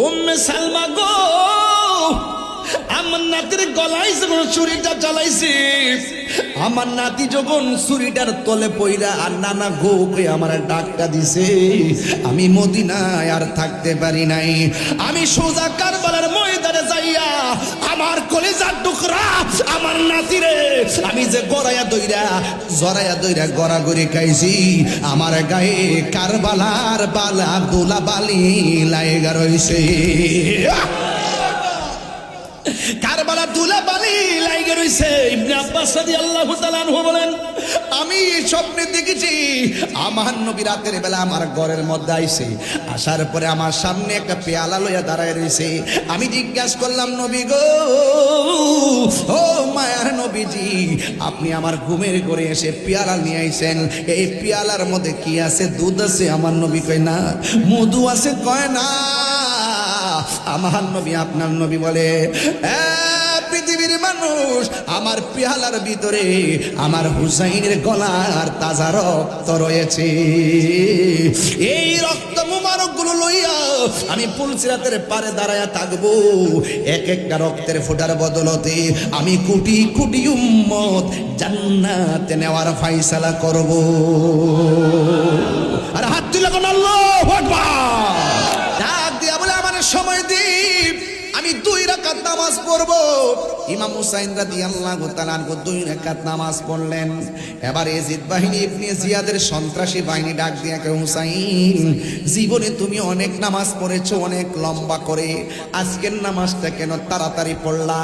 উম্মে সালমা গো, আমার নাতির গলায় যখন ছুরিটা চালাইছি, আমার নাতি যখন ছুরিটার তলে পইরা আর নানা গো কে আমার ডাকটা দিছে, আমি মদিনায় আর থাকতে পারি নাই। আমি সোজা কারবালার ময়দানে যাইয়া আমার কলিজার টুকরা আমার নাতিরে আমি যে জরায়া দইরা গড়াগড়ি খাইছি, আমার গায়ে কারবালার বালা দোলা বালি লাইগা রইছে। কারবালা দুলা বালি লাইগে রইছে। ইবনে আব্বাস রাদিয়াল্লাহু তাআলা আনহু বলেন, আমি স্বপ্নে দেখেছি আমার নবী রাতের বেলা আমার ঘরের মধ্যে আইছে, আসার পরে আমার সামনে একটা পেয়ালা লইয়া দাঁড়ায় রইছে। আমি জিজ্ঞাসা করলাম, নবী গো, ও মায়ার নবীজি, আপনি আমার ঘুমের ঘরে এসে পেয়ালা নিয়ে আইছেন, এই পেয়ালার মধ্যে কি আছে? দুধ আছে? আমার নবী কয় না। মধু আছে? কয় না। আমার নবী, আপনার নবী বলে, পৃথিবীর মানুষ, আমার পেয়ালার ভিতরে আমার হুসাইনের গলার তাজা রক্ত রয়েছে। এই রক্ত মুবারক গুলো লইয়া আমি পুলসিরাতের পারে দাঁড়ায়া থাকবো। এক একটা রক্তের ফোঁটার বদলতে আমি কোটি কোটি উম্মত জান্নাতে নেওয়ার ফয়সালা করব। আর হাত তুলে কোন আল্লাহু আকবার ডাক দিয়া বলে, আমার সময় দিই, আমি 2 রাকাত নামাজ পড়ব। ইমাম হুসাইন রাদিয়াল্লাহু তাআলা আনহু 2 রাকাত নামাজ পড়লেন। এবার ইয়াজিদ বাহিনী ইবনে জিয়াদের সন্ত্রাসী বাহিনী ডাক দিয়ে কে, হুসাইন, জীবনে তুমি অনেক নামাজ পড়েছো, অনেক লম্বা করে, আজকের নামাজটা কেন তাড়াতাড়ি পড়লা?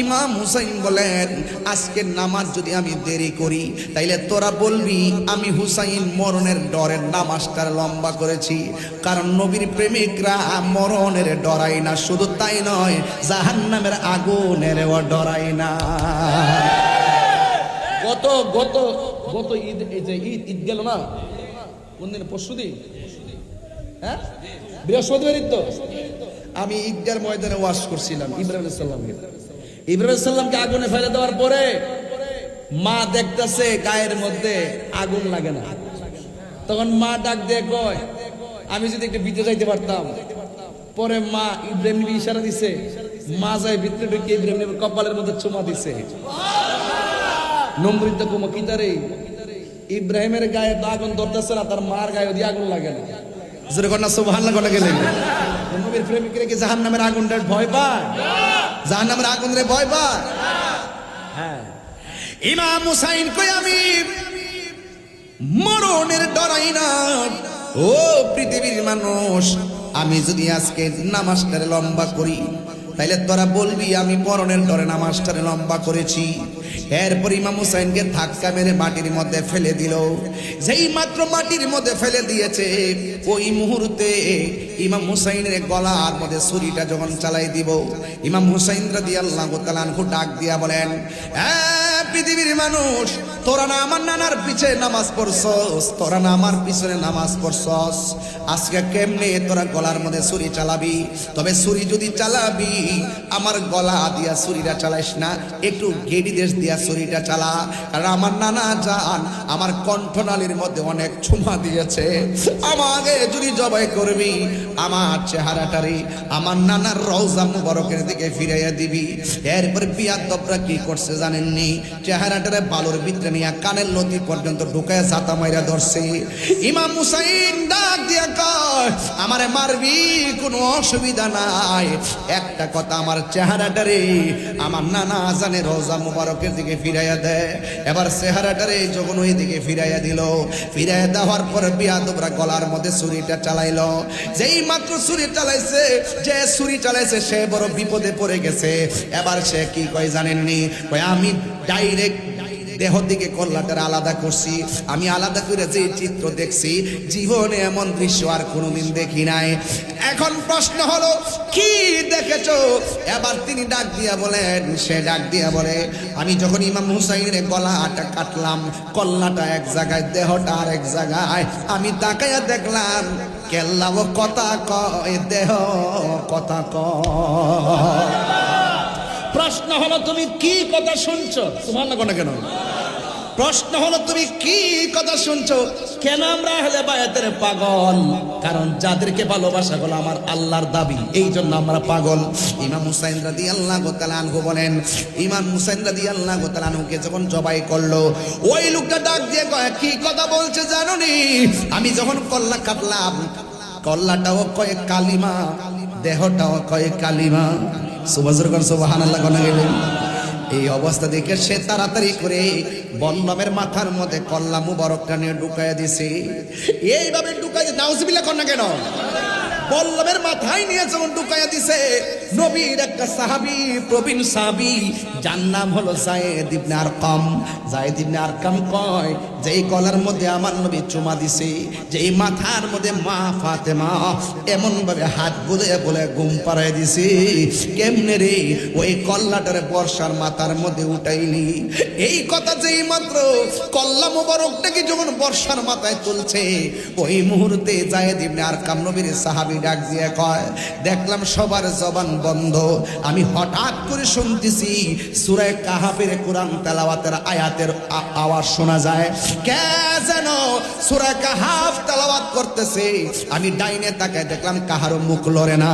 ইমাম হুসাইন বলেন, আজকের নামাজ যদি আমি দেরি করি তাইলে তোরা বলবি আমি হুসাইন মরণের ডরের নামাজটা লম্বা করেছি। কারণ নবীর প্রেমিকরা মরণের ডরাই না, শুধু তাই নয়, জাহান্নামের আগুনের ডরাই না। গত ঈদ, এই যে ঈদ গেল না, কোন দিন? পরশুদিন, হ্যাঁ, বৃহস্পতিবার ঈদ। তো আমি ঈদগার ময়দানে ওয়াজ করছিলাম ইব্রাহিম আলাইহিস সালামকে আগুনে ফেলে দেওয়ার পরে মা দেখতেছে গায়ের মধ্যে আগুন লাগে না। তখন মা ডাক দিয়ে কয়, আমি যদি একটু ভিতরে যাইতে পারতাম। পরে মা ইব্রাহিম নবী ইশারা দিছে, মা যায় ভিতরে ঢুকে ইব্রাহিম নবীর কপালের মধ্যে চুমা দিছে। নম্রিত কুমা কিতারে ইব্রাহিমের গায়ে তো আগুন ধরতেছে না, তার মার গায়ে ওদি আগুন লাগে না। জোরে কন্যা সুবহানাল্লাহ কোনা গেলেন। নবীর প্রেমিকরা কি জাহান্নামের আগুনটা ভয় পায়? জাহান্নামের আগুন রে ভয় পায়? হ্যাঁ। ইমাম হুসাইন কই, আমি মরণের ডরাই না। ও পৃথিবীর মানুষ, আমি যদি আজকে নামাজটারে লম্বা করি তাইলে তোরা বলবি আমি মরণের ডরে নামাজটারে লম্বা করেছি। এরপর ইমাম হুসাইনকে ধাক্কা মেরে মাটির মধ্যে ফেলে দিল। যেই মাত্র মাটির মধ্যে ফেলে দিয়েছে, ওই মুহূর্তে ইমাম হুসাইনের গলার মধ্যে ছুরিটা যখন চালাই দিব, ইমাম হুসাইন রাদিয়াল্লাহু তাআলা আনহু ডাক দিয়া বলেন, পৃথিবীর মানুষ, তোরা না আমার নানার পিছে নামাজ পড়ছস, তোরা না আমার পিছনে নামাজ পড়ছস, আজকে কেমনে তোরা গলার মধ্যে ছুরি চালাবি? তবে ছুরি যদি চালাবি, আমার গলা দিয়া ছুরিটা চালাইস না, একটু গেডি দেশ দিয়া ছুরিটা চালা। কারণ আমার নানা জান আমার কণ্ঠনালীর মধ্যে অনেক ছোঁয়া দিয়েছে। আমাকে যদি জবাই করবি, আমার চেহারাটারে আমার নানার রওজা মুবারকের দিকে ফিরাইয়া দিবি। এরপর বিয়াদবরা কি করছে জানেননি? চেহারাটারে বালুর ভিতরে নিয়ে কানের লতি পর্যন্ত ঢুকায় জাতা মাইরা ধরছে। ইমাম হুসাইন ডাক দিয়া কয়, আমারে মারবি, কোনো অসুবিধা নাই, একটা কথা, আমার চেহারাটারে আমার নানা জানে রওজা মুবারকের দিকে ফিরাইয়া দেয়। এবার চেহারাটারে যখন ওই দিকে ফিরাইয়া দিল, ফিরাইয়া দেওয়ার পরে বিয়াদবরা গলার মধ্যে ছুরিটা চালাইলো। যেই মাত্র ছুরি চালাইছে, যে ছুরি চালাইছে সে বড় বিপদে পড়ে গেছে। এবার সে কি কয় জানেননি? কয়, আমি ডাইরেক্ট দেহ দিকে কল্লাটার আলাদা করছি। আমি আলাদা করে যে চিত্র দেখছি, জীবনে এমন দৃশ্য আর কোনোদিন দেখি নাই। এখন প্রশ্ন হলো, কি দেখেছো? এবার তিনি ডাক দিয়া বলেন, সে ডাক দিয়া বলে, আমি যখন ইমাম হুসাইনের গলাটা কাটলাম, কল্লাটা এক জায়গায়, দেহটা আর এক জায়গায়, আমি তাকাইয়া দেখলাম কেল্লাও কথা কয়, দেহ কথা কয়। প্রশ্ন হলো, তুমি কি কথা শুনছো? সুবহানাল্লাহ কেন? প্রশ্ন হলো তুমি কি কথা শুনছো? কেন আমরা আহলে বায়াতের পাগল? কারণ যাদেরকে ভালোবাসা হলো আমার আল্লাহর দাবি, এই জন্য আমরা পাগল। ইমাম হুসাইন রাদিয়াল্লাহু তাআলা আনহু বলেন, ইমাম হুসাইন রাদিয়াল্লাহু তাআলা আনহুকে যখন জবাই করলো, ওই লোকটা ডাক দিয়ে কয়, কি কথা বলছে জানো নি? আমি যখন কল্লা কাটলাম, কল্লাটাও কয় কালিমা, দেহটাও কয় কালিমা। সুবহানাল্লাহ কোন গেলেন। এই অবস্থা দেখে সে তাড়াতাড়ি করে বল্লমের মাথার মধ্যে কল্লা মুবারকটা নিয়ে ঢুকাইয়া দিছে। এইভাবে ঢুকাই, নাউজুবিল্লাহ কর না কেন? বল্লমের মাথায় নিয়ে যখন ঢুকাইয়া দিছে, নবীর একটা সাহাবী, প্রবীণ সাহাবী, যার নাম হলো যায়েদ ইবনে আরকাম। যায়েদ ইবনে আরকাম কয়, যেই কলার মধ্যে আমার নবী চুমা দিছে, যেই মাথার মধ্যে মা ফাতেমা এমন ভাবে হাত বুলে বলে ঘুম পাড়ায় দিছে, কেমনে রে ওই কল্লাটারে বর্ষার মাথার মধ্যে উঠাইলি? এই কথা যেই মাত্র কল্লা মুবারকটাকে যখন বর্ষার মাথায় তুলছে, ওই মুহূর্তে যায়েদ ইবনে আরকাম নবীর সাহাবী ডাক দিয়ে কয়, দেখলাম সবার জবান বন্ধ, আমি হঠাৎ করে শুনতেছি সূরা কাহাফের কোরআন তেলাওয়াতের আয়াতের আওয়াজ শোনা যায়। কে যেন সূরা কাহাফ তেলাওয়াত করতেছে। আমি ডাইনে তাকায় দেখলাম কাহারও মুখ লড়ে না,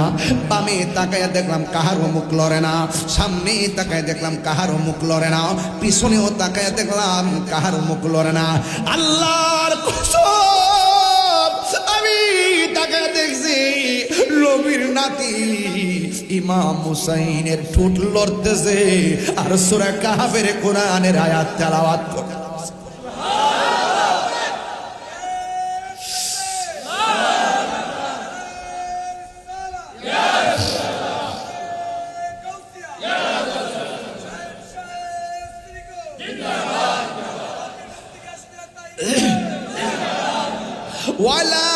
বামে তাকায় দেখলাম কাহারও মুখ লড়ে না, সামনে তাকায় দেখলাম কাহারও মুখ লড়ে না, পিছনেও তাকায় দেখলাম কাহারও মুখ লড়ে না। আল্লাহর কসম, আমি তাকায় দেখছি নবীর নাতি ইমাম হুসাইনের ঠোঁট লড়তেছে আর সূরা কাহাফের কোরআনের আয়াত তেলাওয়াত করতেছে। ওয়ালা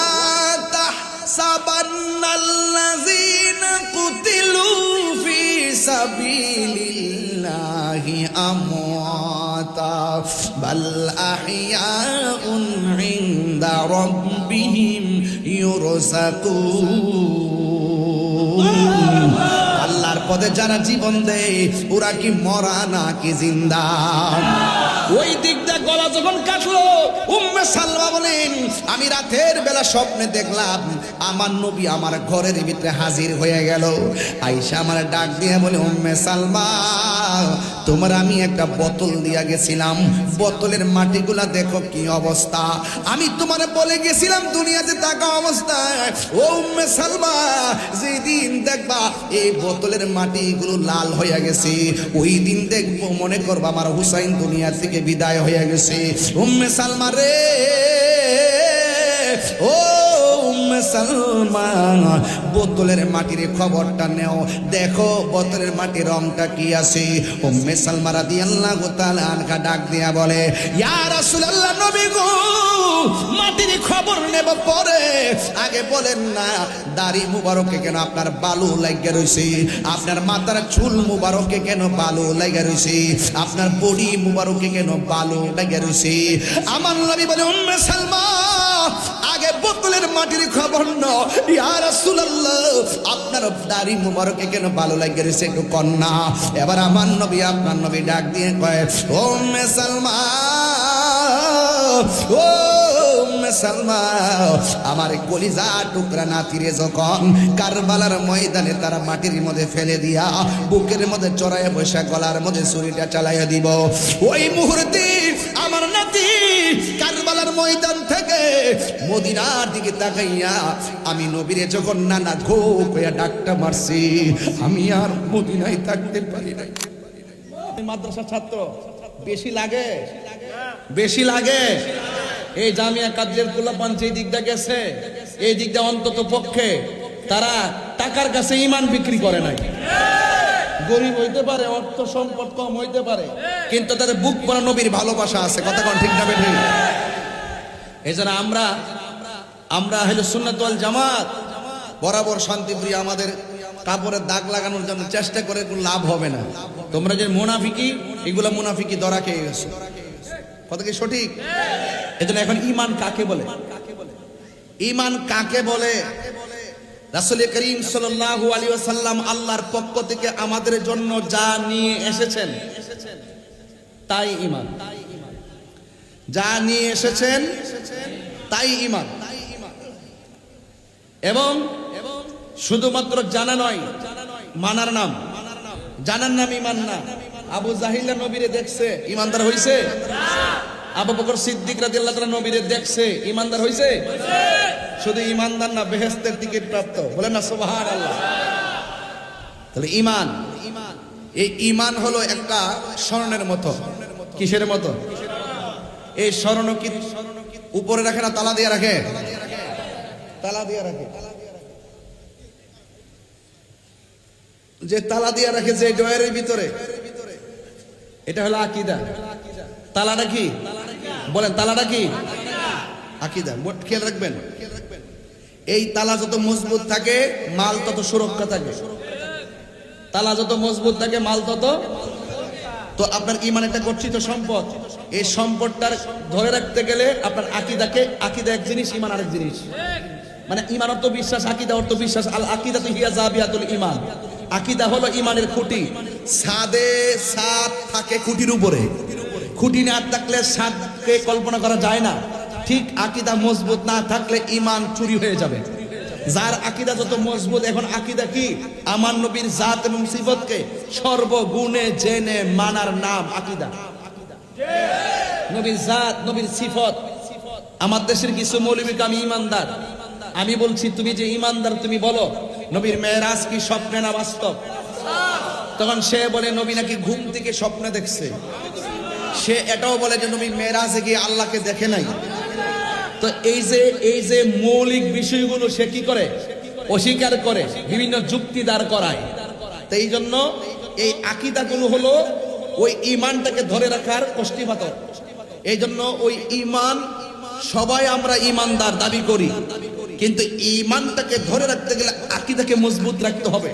তাহসাবান্নাল্লাযীনা কুতিলু ফী সাবিলিল্লাহি আমওয়াতা বাল আহইয়াউন ইনদা রাব্বিহিম ইউরযাকুন। আল্লাহর পথে যারা জীবন দেয় ওরা কি মরা নাকি জিন্দা? ওই দিক দিয়ে গলা যখন কাটলো, উম্মে সালমা বলেন, আমি রাতের বেলা স্বপ্নে দেখলাম আমার নবী আমার ঘরের ভিতরে হাজির হয়ে গেল। আয়েশা আমার ডাক দিয়ে বলে, উম্মে সালমা, তোমার আমি একটা বোতল দিয়া গেছিলাম, বোতলের মাটিগুলা দেখো কি অবস্থা। আমি তোমার বলে গেছিলাম দুনিয়াতে থাকা অবস্থায়, ও উম্মে সালমা, যেদিন দেখবা এই বোতলের মাটিগুলো লাল হয়ে গেছে, ওই দিন দেখবো মনে করবা আমার হুসাইন দুনিয়া থেকে বিদায় হয়ে গেছে। উম্মে সালমা রে, ও উম্মে সালমা, বোতলের মাটির খবরটা নেও, দেখো বোতলের মাটির রংটা কি আছে। উম্মে সালমা রাদিয়াল্লাহু তাআলা আনহা ডাক দিয়া বলে, ইয়া রাসূলুল্লাহ, নবী গো, মাটির খবর নেব পরে, আগে বলেন না দাড়ি মুবারকে কেন আপনার বালু লাগিয়ে রইছে, আপনার মাথার চুল মুবারকে কেন বালু লাগিয়ে রইছে, আপনার বডি মুবারকে কেন বালু লাগিয়ে রইছে। আমার নবী বলে, উম্মে সালমা, আগে বোতলের মাটির খবর নাও, ইয়া রাসূলুল্লাহ, আপনার দাড়ি মুবারকে কেন বালু লাগিয়ে রইছে একটু কন্যা। এবার আমার নবী, আপনার নবী ডাক দিয়ে কয়, উম্মে সালমা, ও উম্মে সালমা, আমার কলিজা টুকরা নাতিরে যখন কারবালার ময়দানে তারা মাটির মধ্যে ফেলে দিয়া বুকের মধ্যে চড়াইয়া বসে গলার মধ্যে ছুরিটা চালাইয়া দিব, ওই মুহূর্তে আমার নাতি কারবালার ময়দান থেকে মদিনার দিকে তাকাইয়া আমি নবীরে যখন নানা ঘো কইয়া ডাকটা মারছি, আমি আর মদিনায় থাকতে পারি নাই। মাদ্রাসার ছাত্র বেশি লাগে, বেশি লাগে। এই জামিয়া কাদের কুলাপান যে দিকটা গেছে, এই দিকটা অন্তত পক্ষে তারা টাকার কাছে ঈমান বিক্রি করে নাই। গরিব হইতে পারে, অর্থ সম্পদ কম হইতে পারে, কিন্তু তাদের বুক ভরা নবীর ভালোবাসা আছে। কথা কোন ঠিক না বেঠিক? এজন্য আমরা হলো সুন্নাত ওয়াল জামাত, বরাবর শান্তিপ্রিয়। আমাদের কাপড়ের দাগ লাগানোর জন্য চেষ্টা করে কোনো লাভ হবে না। তোমরা যে মুনাফিকি, এগুলা মুনাফিকি ধরা খেয়ে গেছো। কথা কি সঠিক? এজন্য এখন ঈমান কাকে বলে? ঈমান কাকে বলে? রাসূল করিম সাল্লাল্লাহু আলাইহি ওয়াসাল্লাম আল্লাহর পক্ষ থেকে আমাদের জন্য যা নিয়ে এসেছেন তাই ঈমান। যা নিয়ে এসেছেন তাই ঈমান। এবং শুধুমাত্র জানা নয়, মানার নাম। জানার নাম ঈমান না। আবু জাহিল নবীরে দেখছে, ঈমানদার হইছে? আবু বকর সিদ্দিক রাদিয়াল্লাহু তাআলা নবীরে দেখছে, ঈমানদার হইছে? শুধু ঈমানদার না, বেহেশতের টিকিট প্রাপ্ত। বলেন না সুবহানাল্লাহ। তাহলে ঈমান, এই ঈমান হলো একটা স্বর্ণের মতো। কিসের মতো? এই স্বর্ণ কি উপরে রাখে না তালা দিয়ে রাখে? তালা দিয়ে রাখে। যে তালা দিয়ে রাখে যে ডয়ারের ভিতরে, এটা হলো আকীদা। তালাটা কি? বলেন তালাটা কি? আকীদা। খেয়াল রাখবেন, এই তালা যত মজবুত থাকে মাল তত সুরক্ষা থাকে। তালা যত মজবুত থাকে মাল তত। তো আপনার ঈমান একটা গচ্ছিত সম্পদ। এই সম্পদটার ধরে রাখতে গেলে আপনার আকীদাকে, আকীদা এক জিনিস, ঈমান আরেক জিনিস। মানে ঈমান অর্থ বিশ্বাস, আকীদা অর্থ বিশ্বাস। আল আকীদাতু হিয়া জাবিয়াতুল ঈমান। আকীদা হলো ঈমানের খুঁটি। সাদে সাদ থাকে খুঁটির উপরে। খুঁটি না থাকলে সাদকে কল্পনা করা যায় না। ঠিক আকীদা মজবুত না থাকলে ঈমান চুরি হয়ে যাবে। যার আকীদা যত মজবুত, এখন আকীদা কি? আমার নবীর জাত এবং সিফতকে সর্বগুণে জেনে মানার নাম আকীদা। নবীর জাত, নবীর সিফত। আমার দেশের কিছু মৌলবীকে আমি ঈমানদার, আমি বলছি তুমি যে ঈমানদার তুমি বলো নবীর মেরাজ কি স্বপ্নে না বাস্তব? তখন সে বলে নবী নাকি ঘুম থেকে স্বপ্নে দেখছে। সে এটাও বলে যে নবী মেরাজে গিয়ে আল্লাহকে দেখে নাই। তো এই যে মৌলিক বিষয়গুলো সে কি করে? অস্বীকার করে, বিভিন্ন যুক্তি দাঁড় করায়। তো এই জন্য এই আকীদাগুলো হলো ওই ঈমানটাকে ধরে রাখার কষ্টিপাথর। এই জন্য ওই ঈমান, সবাই আমরা ঈমানদার দাবি করি, কিন্তু ঈমানটাকে ধরে রাখতে গেলে আকীদাকে মজবুত রাখতে হবে।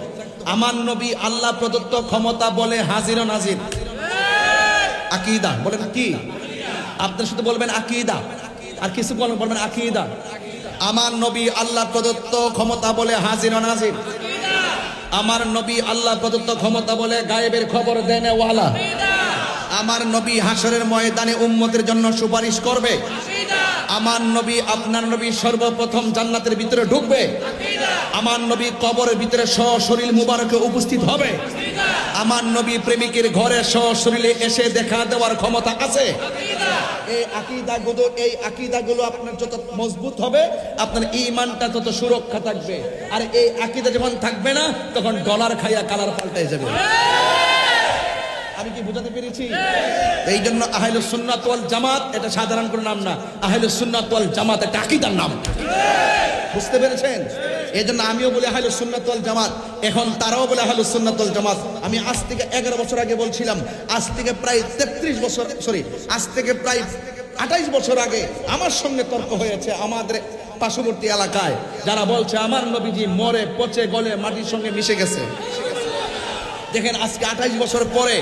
আমার নবী আল্লাহ প্রদত্ত ক্ষমতা বলে হাজির ও নাজির। আকীদা বলেন কি? আপনার সাথে বলবেন আকীদা, আর কিছু বলবেন আকীদা। আমার নবী আল্লাহ প্রদত্ত ক্ষমতা বলে হাজির ও নাজির। আমার নবী আল্লাহ প্রদত্ত ক্ষমতা বলে গায়েবের খবর দেনে ওয়ালা। আমার নবী হাসরের ময়দানে উম্মতের জন্য সুপারিশ করবে। আমার নবী, আপনার নবী সর্বপ্রথম জান্নাতের ভিতরে ঢুকবে। আমার নবী কবরের ভিতরে সশরীর মুবারকে উপস্থিত হবে। আমার নবী প্রেমিকের ঘরে সশরীরে এসে দেখা দেওয়ার ক্ষমতা আছে। এই আকীদাগুলো আপনার যত মজবুত হবে আপনার ঈমানটা তত সুরক্ষা থাকবে। আর এই আকীদা যখন থাকবে না তখন ডলার খাইয়া কালার পাল্টে যাবে। আমি কি বোঝাতে পেরেছি? এই জন্য আহলুস সুন্নাত ওয়াল জামাত এটা সাধারণ কোনো নাম না। আহলুস সুন্নাত ওয়াল জামাত এটা আকীদার নাম। বুঝতে পেরেছেন? এই জন্য আমিও বলি আহলুস সুন্নাত ওয়াল জামাত, এখন তারাও বলে আহলুস সুন্নাত ওয়াল জামাত। আমি আজ থেকে 11 বছর আগে বলছিলাম, আজ থেকে প্রায় 33 বছর, আজ থেকে প্রায় 28 বছর আগে আমার সঙ্গে তর্ক হয়েছে আমাদের পার্শ্ববর্তী এলাকায়, যারা বলছে আমার নবীজি মরে পচে গলে মাটির সঙ্গে মিশে গেছে। দেখেন আজকে 28 বছর পরে,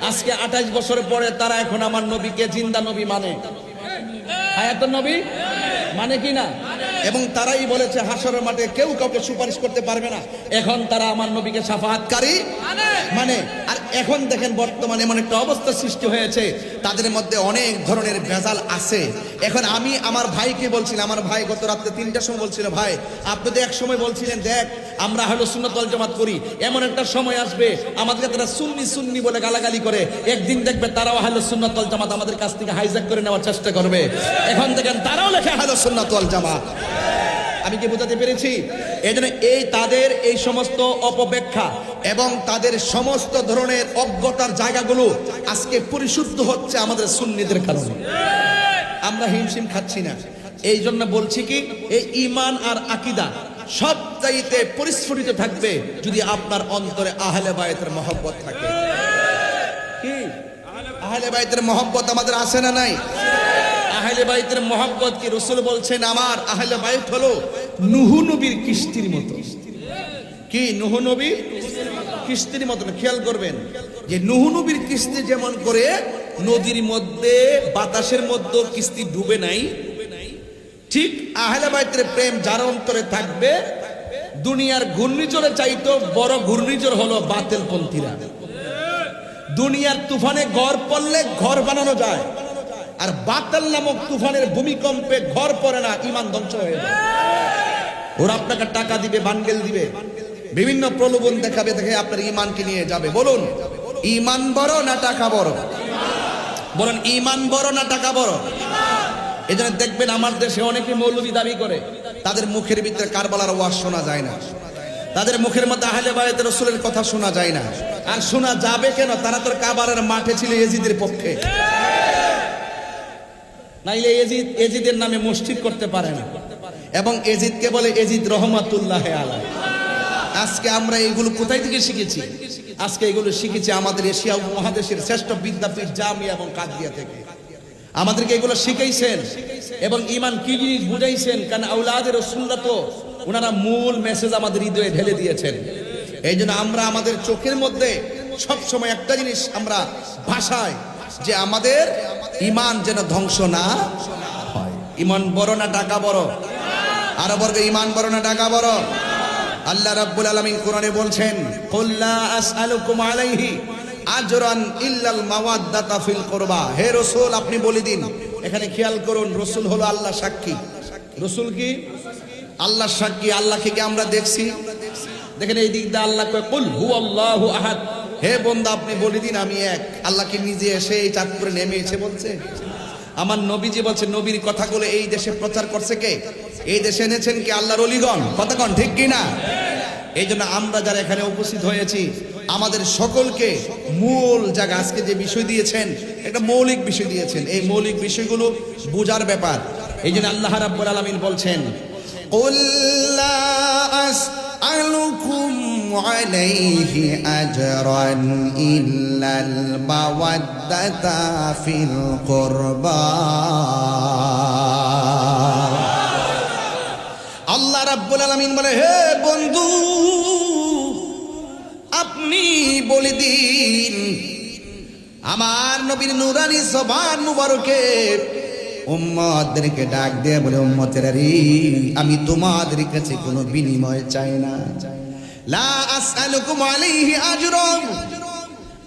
আজকে 28 বছর পরে তারা এখন আমার নবীকে জিন্দা নবী মানে, হায়াতুন নবী মানে কি না? এবং তারাই বলেছে হাসরের মাঠে কেউ কাউকে সুপারিশ করতে পারবে না। এখন তারা আমার নবীকে শাফাআতকারী মানে। আর এখন দেখেন বর্তমানে এমন একটা অবস্থা সৃষ্টি হয়েছে, তাদের মধ্যে অনেক ধরনের ভেজাল আছে। এখন আমি আমার ভাইকে বলছিলাম, আমার ভাই গত রাত্রে 3টার সময় বলছিল, ভাই আপনি তো এক সময় বলছিলেন দেখ আমরা আহলুস সুন্নাত ওয়াল জামাত করি, এমন একটা সময় আসবে আমাদেরকে তারা সুন্নি সুন্নি বলে গালাগালি করে, একদিন দেখবে তারাও আহলুস সুন্নাত ওয়াল জামাত আমাদের কাছ থেকে হাইজ্যাক করে নেওয়ার চেষ্টা করবে। এখন দেখেন তারাও লেখে আহলুস সুন্নাত ওয়াল জামাত। আমি কি বোঝাতে পেরেছি? এই জন্য তাদের এই সমস্ত অপব্যাখ্যা এবং তাদের সমস্ত ধরনের অজ্ঞতার জায়গাগুলো আজকে পরিশুদ্ধ হচ্ছে আমাদের সুন্নিদের কারণে। আমরা হিমশিম খাচ্ছি না। এই জন্য বলছি কি, এই ঈমান আর আকীদা সবচাইতে পরিস্ফুটিত থাকবে যদি আপনার অন্তরে আহলে বায়তের মহব্বত থাকে। কি আহলে বায়তের মহব্বত আমাদের আছে না নাই? আহলে বাইতের মহব্বত কি রাসূল বলছেন আমার আহলে বাইত হলো নূহ নবীর কিস্তির মতো। কি নূহ নবীর কিস্তির মতো? খেয়াল করবেন যে নূহ নবীর কিস্তি যেমন করে নদীর মধ্যে বাতাসের মধ্যে কিস্তি ডুবে নাই, ঠিক আহলে বাইতের প্রেম যার অন্তরে থাকবে দুনিয়ার ঘূর্ণিঝড়ে চাইতো বড় ঘূর্ণিঝড় হলো বাতিলপন্থীরা। দুনিয়ার তুফানে ঘর পড়লে ঘর বানানো যায়, আর বাতাল নামক তুফানের ভূমিকম্পে ঘর পড়ে না, ঈমান ধ্বংস হয়ে যায়। ওরা আপনাকে টাকা দিবে, বান্ডেল দিবে, বিভিন্ন প্রলোভন দেখাবে, দেখে আপনার ঈমানকে নিয়ে যাবে। বলুন ঈমান বড় না টাকা বড়? বলেন ঈমান বড় না টাকা বড়? এজন্য দেখবেন আমার দেশে অনেকে মৌলবী দাবি করে, তাদের মুখের ভিতরে কারবালার ওয়াজ শোনা যায় না, তাদের মুখের মধ্যে আহলে বায়ত রাসূলের কথা শোনা যায় না। আর শোনা যাবে কেন? তারা তো কারবালার মাঠে ছিল এজিদের পক্ষে, নাইলে এজিদের নামে মসজিদ করতে পারে না। এবং এজিদকে বলে এজিদ রহমাতুল্লাহ আলাইহি। আজকে আমরা এগুলো কোথায় থেকে শিখেছি? আজকে এগুলো শিখেছি আমাদের এশিয়া উপমহাদেশের শ্রেষ্ঠ বিদ্যাপীঠ জামিয়া এবং কাদরিয়া থেকে। আমাদেরকে এগুলো শিখাইছেন এবং ঈমান কি জিনিস বুঝাইছেন। কারণ আওলাদের রাসূলরা তো ওনারা মূল মেসেজ আমাদের হৃদয়ে ঢেলে দিয়েছেন। এই জন্য আমরা আমাদের চোখের মধ্যে সবসময় একটা জিনিস আমরা ভাষায়, যে আমাদের ঈমান যেন ধ্বংস না হয়। ঈমান বড় না টাকা বড়? আরো বর্গ ঈমান বড় না টাকা বড়? আল্লাহ রাব্বুল আলামিন কোরআনে বলছেন, কুল লা আসআলুকুম আলাইহি আজরান ইল্লাল মাওয়াদ্দাতা ফিল কুরবা। হে রাসূল আপনি বলে দিন। এখানে খেয়াল করুন, রাসূল হলো আল্লাহ সাক্ষী। রাসূল কি? আল্লাহ সাক্ষী। আল্লাহকে কি আমরা দেখছি? দেখেন এই দিক দিয়ে আল্লাহ কয় কুল হুয়াল্লাহু আহাদ। হে বান্দা আপনি বলে দিন আমি এক। আল্লাহকে নিজে এসে এই চাঁদপুরে নেমে এসে বলছে? আমার নবীজি বলছে, নবীর কথাগুলো এই দেশে প্রচার করছে কে? এই দেশে এনেছেন কি? আল্লাহর ওলিগণ। কথা কন ঠিক কি না? এই জন্য আমরা যারা এখানে উপস্থিত হয়েছি, আমাদের সকলকে মূল জায়গা, আজকে যে বিষয় দিয়েছেন একটা মৌলিক বিষয় দিয়েছেন, এই মৌলিক বিষয়গুলো বোঝার ব্যাপার। এই জন্য আল্লাহ রাব্বুল আলামিন বলছেন, কুল লা আসআলুকুম আলাইহি আজরান ইল্লাল মাওয়াদ্দাতা ফিল কুরবা। আল্লাহ রাব্বুল আলামিন বলে, হে বন্ধু আপনি বলে দিন আমার নবীর নূরানি জবান মুবারকে উম্মতদেরকে ডাক দিয়ে বলে, উম্মতেরা রে, আমি তোমাদের কাছে কোনো বিনিময় চাই না। লা আসআলুকুম আলাইহি আজরান,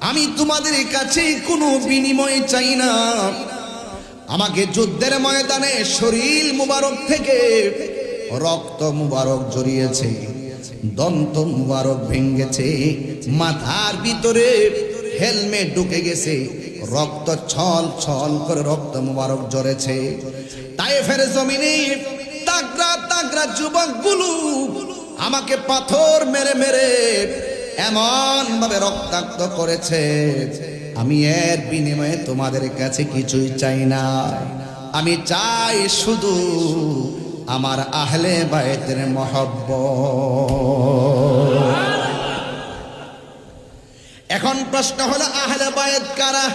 আমি তোমাদের কাছে কোনো বিনিময় চাই না। আমাকে যুদ্ধের ময়দানে শরীর মুবারক থেকে রক্ত মুবারক জড়িয়েছে, দন্ত মুবারক ভেঙেছে, মাথার ভিতরে হেলমেট ঢুকে গেছে, রক্ত ছল ছল করে রক্ত মুবারক ঝরেছে। তায়েফের জমিনে তাগড়া তাগড়া যুবকগুলো আমাকে পাথর মেরে মেরে এমন ভাবে রক্তাক্ত করেছে, আমি এর বিনিময়ে তোমাদের কাছে কিছুই চাই না। আমি চাই শুধু আমার আহলে বায়তের মহব্বত। এখন প্রশ্ন হলো, আহলে বায়ত কারা?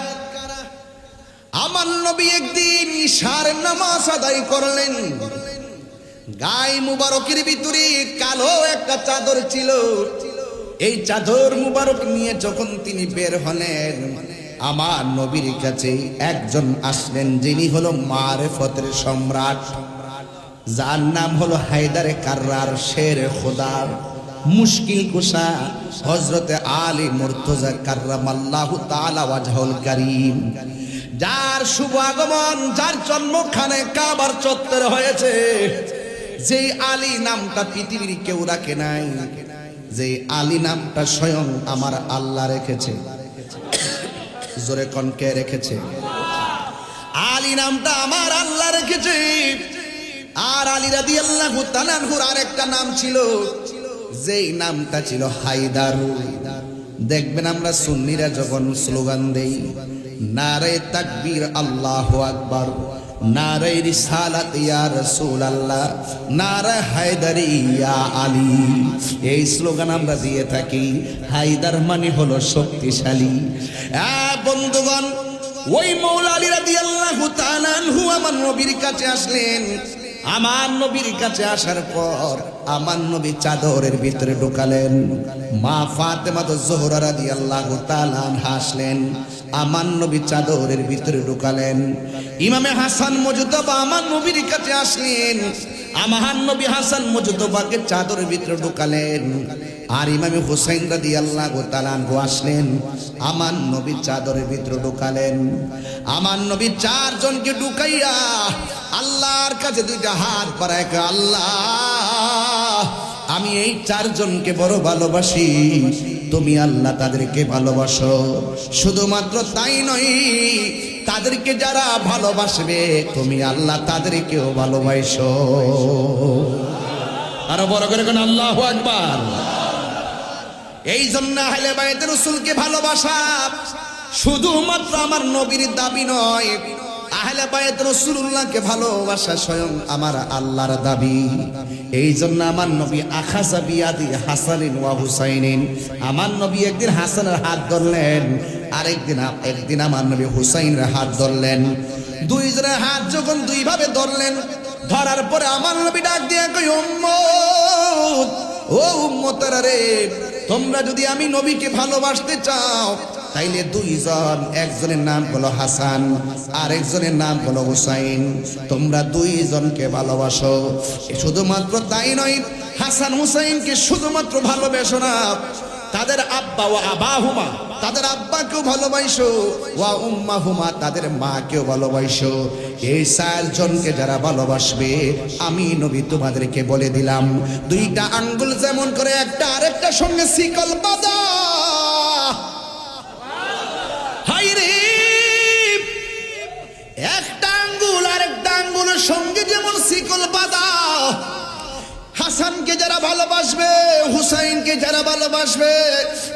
আমার নবী একদিন ইশার নামাজ আদায় করলেন, গায়ে মুবারকের ভিতরে কালো একটা চাদর ছিল। এই চাদর মুবারক নিয়ে যখন তিনি বের হলেন, আমার নবীর কাছে একজন আসলেন, যিনি হলো মারেফতের সম্রাট, যার নাম হলো হায়দারে কাররার, শের খোদার, মুশকিল কুশা হযরতে আলী মুর্তজা কাররামাল্লাহু তাআলা ওয়াজহুল কারীম, যার শুভ আগমন, যার জন্মখানে কাবার চত্বরে হয়েছে। যেই আলী নামটা পৃথিবীর কেউ রাখে নাই, যে আলী নামটা স্বয়ং আমার আল্লাহ রেখেছে। জোরে কোন কে রেখেছে? আলী নামটা আমার আল্লাহ রেখেছে। আর আলী রাদিয়াল্লাহু তাআলা আনহুর আরেকটা নাম ছিল, যেই নামটা ছিল হায়দার। দেখবেন আমরা সুন্নিরা যখন স্লোগান দেই, নারে তাকবীর আল্লাহু আকবার, নারে রিসালাত ইয়া রাসূলুল্লাহ, নারে হায়দারি ইয়া আলী, এই স্লোগান আমরা দিয়ে থাকি। হায়দার মানে হলো শক্তিশালী। বন্ধুগণ, ওই মৌলা আলী রাদিয়াল্লাহু তাআলা আনহু আমার নবীর কাছে আসলেন। আমার নবীর কাছে আসার পর আমার নবী চাদরের ভিতরে ঢুকালেন। মা ফাতেমা জোহরা রাদিয়াল্লাহু তাআলা আনহা আসলেন, আমার নবী চাদরের ভিতরে ঢুকালেন। ইমামে হাসান মুজতবা আমার নবীর কাছে আসলেন, আমার নবী হাসান মুজতবাকে চাদরের ভিতরে ঢুকালেন। আর ইমামে হুসাইন রাদিয়াল্লাহু তাআলা আনহু আসলেন, আমার নবীর চাদরের ভিতরে ঢুকালেন। আমার নবী চারজনকে ঢুকাইয়া আল্লাহর কাছে দুইটা হাত বাড়ায়, আল্লাহ আমি এই চারজনকে বড় ভালোবাসি, তুমি আল্লাহ তাদেরকে ভালোবাসো। শুধুমাত্র তাই নয়, তাদেরকে যারা ভালোবাসবে তুমি আল্লাহ তাদেরকেও ভালোবাসো। আরো বড় করে কোন আল্লাহু আকবার। এই জন্য আহলে বাইত রাসূলকে ভালোবাসা শুধুমাত্র আমার নবীর দাবি নয়, আহলে বাইত রাসূলুল্লাহকে ভালোবাসা স্বয়ং আমার আল্লাহর দাবি। এই জন্য আমার নবী আখাযা বিয়াদি হাসানিন ওয়া হুসাইনিন, আমার নবী একদিন হাসানের হাত ধরলেন, একদিন আমার নবী হুসাইনের হাত ধরলেন। দুইজনের হাত যখন দুইভাবে ধরলেন, ধরার পরে আমার নবী ডাক দিয়ে কই, উম্মত, ও উম্মতেরা রে, তোমরা যদি আমি নবীকে ভালোবাসতে চাও তাইলে দুইজন, একজনের নাম হলো হাসান আর একজনের নাম হলো হুসাইন, তোমরা দুইজনকে ভালোবাসো। শুধুমাত্র তাই নয়, হাসান হুসাইনকে শুধুমাত্র ভালোবাসো না, তাদের আব্বা ও আবাহুমা, তাদের আব্বাকেও ভালোবাসো, ওয়া উম্মাহুমা, তাদের মাকেও ভালোবাসো। এই চারজনকে যারা ভালোবাসবে আমি নবী তোমাদেরকে বলে দিলাম, দুইটা আঙ্গুল যেমন করে একটা আরেকটার সঙ্গে শিকল বাঁধা, হায়রে একটা আঙ্গুল আরেকটা আঙ্গুলের সঙ্গে যেমন শিকল বাঁধা, হাসানকে যারা ভালোবাসবে, হুসাইনকে যারা ভালোবাসবে,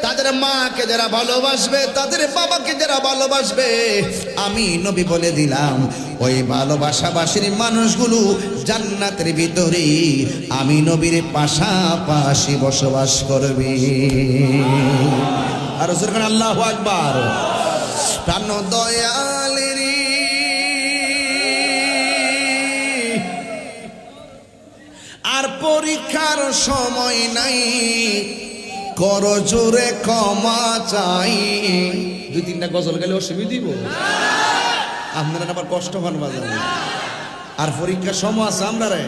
তাদের মাকে যারা ভালোবাসবে, তাদের বাবাকে যারা ভালোবাসবে, আমি নবী বলে দিলাম ওই ভালোবাসাবাসীর মানুষগুলো জান্নাতের ভিতরে আমি নবীর পাশাপাশি বসবাস করবে। আর আল্লাহু আকবার। প্রাণ দয়ালের আর পরীক্ষার সময় নাই, কর জোরে ক্ষমা চাই। দুই তিনটা গজল গেলে অসুবিধা দিব, আপনারা আবার কষ্ট পান বাজানো। আর পরীক্ষার সময় আছে আমরা রে,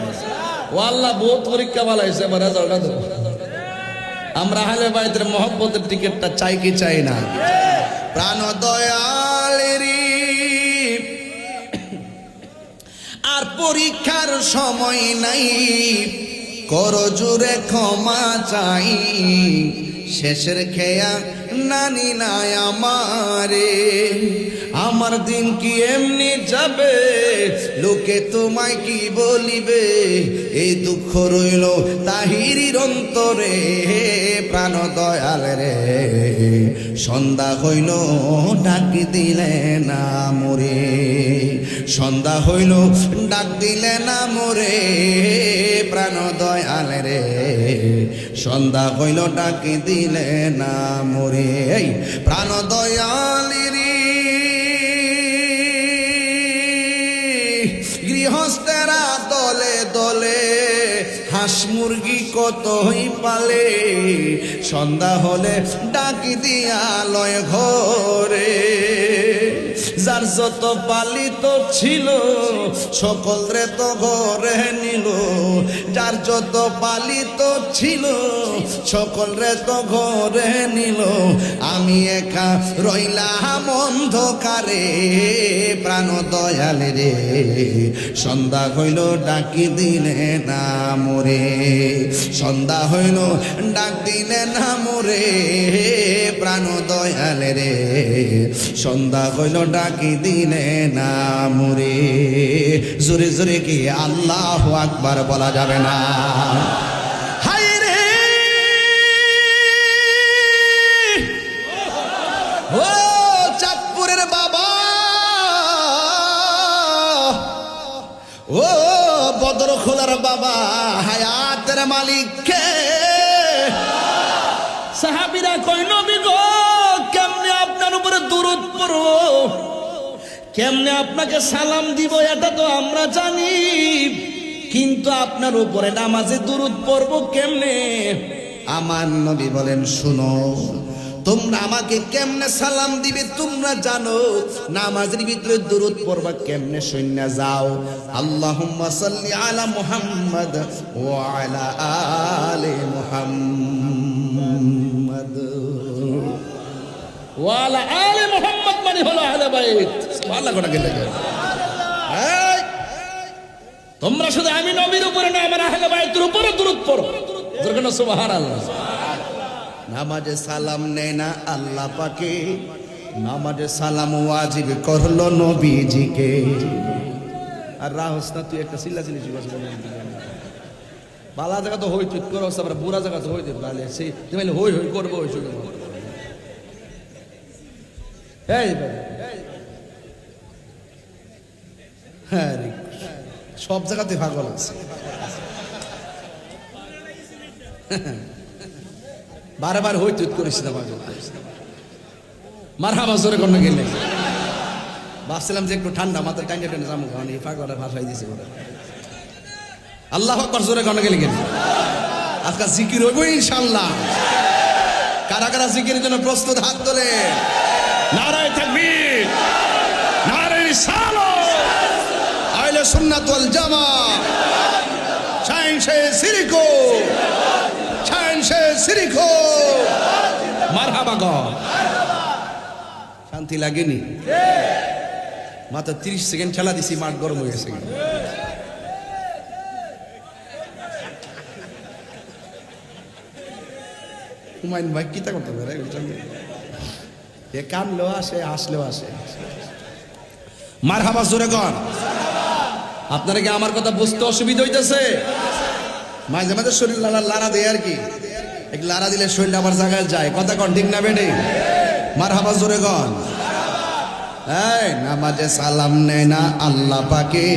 ও আল্লাহ বহুত পরীক্ষা ভালো হয়েছে, এবার রেজাল্টটা দেবো। আমরা আহলে বাইতের মহব্বতের টিকিটটা চাই কি চাই না? প্রাণ দয়ালেরি আর পরীক্ষার সময় নাই, কর জোরে ক্ষমা চাই। শেষের খেয়া নানি নাই আমারে, আমার দিন কি এমনি যাবে, লোকে তোমায় কি বলিবে, এই দুঃখ রইল তাহিরির অন্তরে। প্রাণ দয়াল রে, সন্ধ্যা হইল ডাক দিলে না মোরে, সন্ধ্যা হইল ডাক দিলে না মোরে। প্রাণ দয়াল রে, সন্ধ্যা হইল ডাক দিলে না মোরে। প্রাণ দয়ালেরি গৃহস্থেরা দলে দলে হাঁস মুরগি কতই পালে, সন্ধ্যা হলে ডাক দিয়া লয় ঘরে। যার যত পালিত ছিল সকল রে তো ঘরে নিল, যার যত পালিত ছিল সকল রে তো ঘরে নিল, আমি একা রইলাম অন্ধকারে। প্রাণ দয়াল রে, সন্ধ্যা হইল ডাকি দিলে না মোরে, সন্ধ্যা হইল ডাক দিলে না মোরে। প্রাণ দয়াল রে, সন্ধ্যা হইল ডাকি দিলে না মোরে। জোরে জোরে কি আল্লাহু আকবার বলা যাবে না? হায় রে, ও চাঁদপুরের বাবা, ও বদরখোলার বাবা, হায়াতের মালিক কে? সাহাবীরা কই, নবী গো, কেমনে আপনার উপরে দুরূদ পড়ব, কেমনে আপনাকে সালাম দিব এটা তো আমরা জানি, কিন্তু আপনার উপরে নামাজে দুরূদ পড়ব কেমনে? আমার নবী বলেন, শুনো, তোমরা আমাকে কেমনে সালাম দিবে তোমরা জানো, নামাজের ভিতরে দুরূদ পড়বা কেমনে শুননা যাও। আল্লাহুম্মা সাল্লি আলা মুহাম্মদ ওয়া আলা আলি মুহাম্মদ। মুহাম্মদ ওয়া আলা আলি মুহাম্মদ মানে হলো আহলে বাইত। সুবহানাল্লাহ কোটা গেলে এই তোমরা শুধু আমি নবীর উপরে না আমার আহলে বাইতের উপরে দরুদ পড়ো। যেরকম সুবহানাল্লাহ। নামাজে সালাম নেয় না আল্লাহ পাকে, নামাজে সালাম ওয়াজিব করলো নবীজিকে। আর রাহস না তুই একটা চিল্লা চিল্লি বালা জায়গা তো হই চুত করো, আবার বুড়া জায়গা তো হই দে বালে সেই তুমি হই হই করবো ওই চুকে এই হ্যাঁ রে, সব জায়গাতে পাগল আছে। বারবার হই চুত করিস না পাগল। মারহাবা জোরে কোন গেলে ভাবছিলাম যে একটু ঠান্ডা মাথায় টাইনে টাইনে জামু খাওয়ানি পাগলা ভাষাই দিছে ওরা। আল্লাহু আকবার জোরে কোন গেলে গেলে আজকে জিকির হইব ইনশাআল্লাহ। কারা কারা জিকিরের জন্য প্রস্তুত হাত তোলে। নারায়ে তাকবীর, নারায়ে রিসালাত, আহলে সুন্নাত ওয়াল জামাত, শাইনশে সিরিকো, শাইনশে সিরিকো, মারহাবা গো। শান্তি লাগেনি? মাত্র 30 সেকেন্ড খেলা দিছি, মাঠ গরম হয়ে গেছে। হুমায়ুন ভাই কিতা করতে পারে? এ কানলেও আসে, আসলেও আসে। মারহাবা জোরে কর। আপনারা কি আমার কথা বুঝতে অসুবিধা হইতেছে? মাঝে মাঝে শরীর লাড়া দেয় আর কি, এক লাড়া দিলে শরীরটা আবার জায়গায় যায়। কথা কন ঠিক না বেটে? মারহাবা জোরে কর। এই নামাজে সালাম নেয় না আল্লাহ পাকে,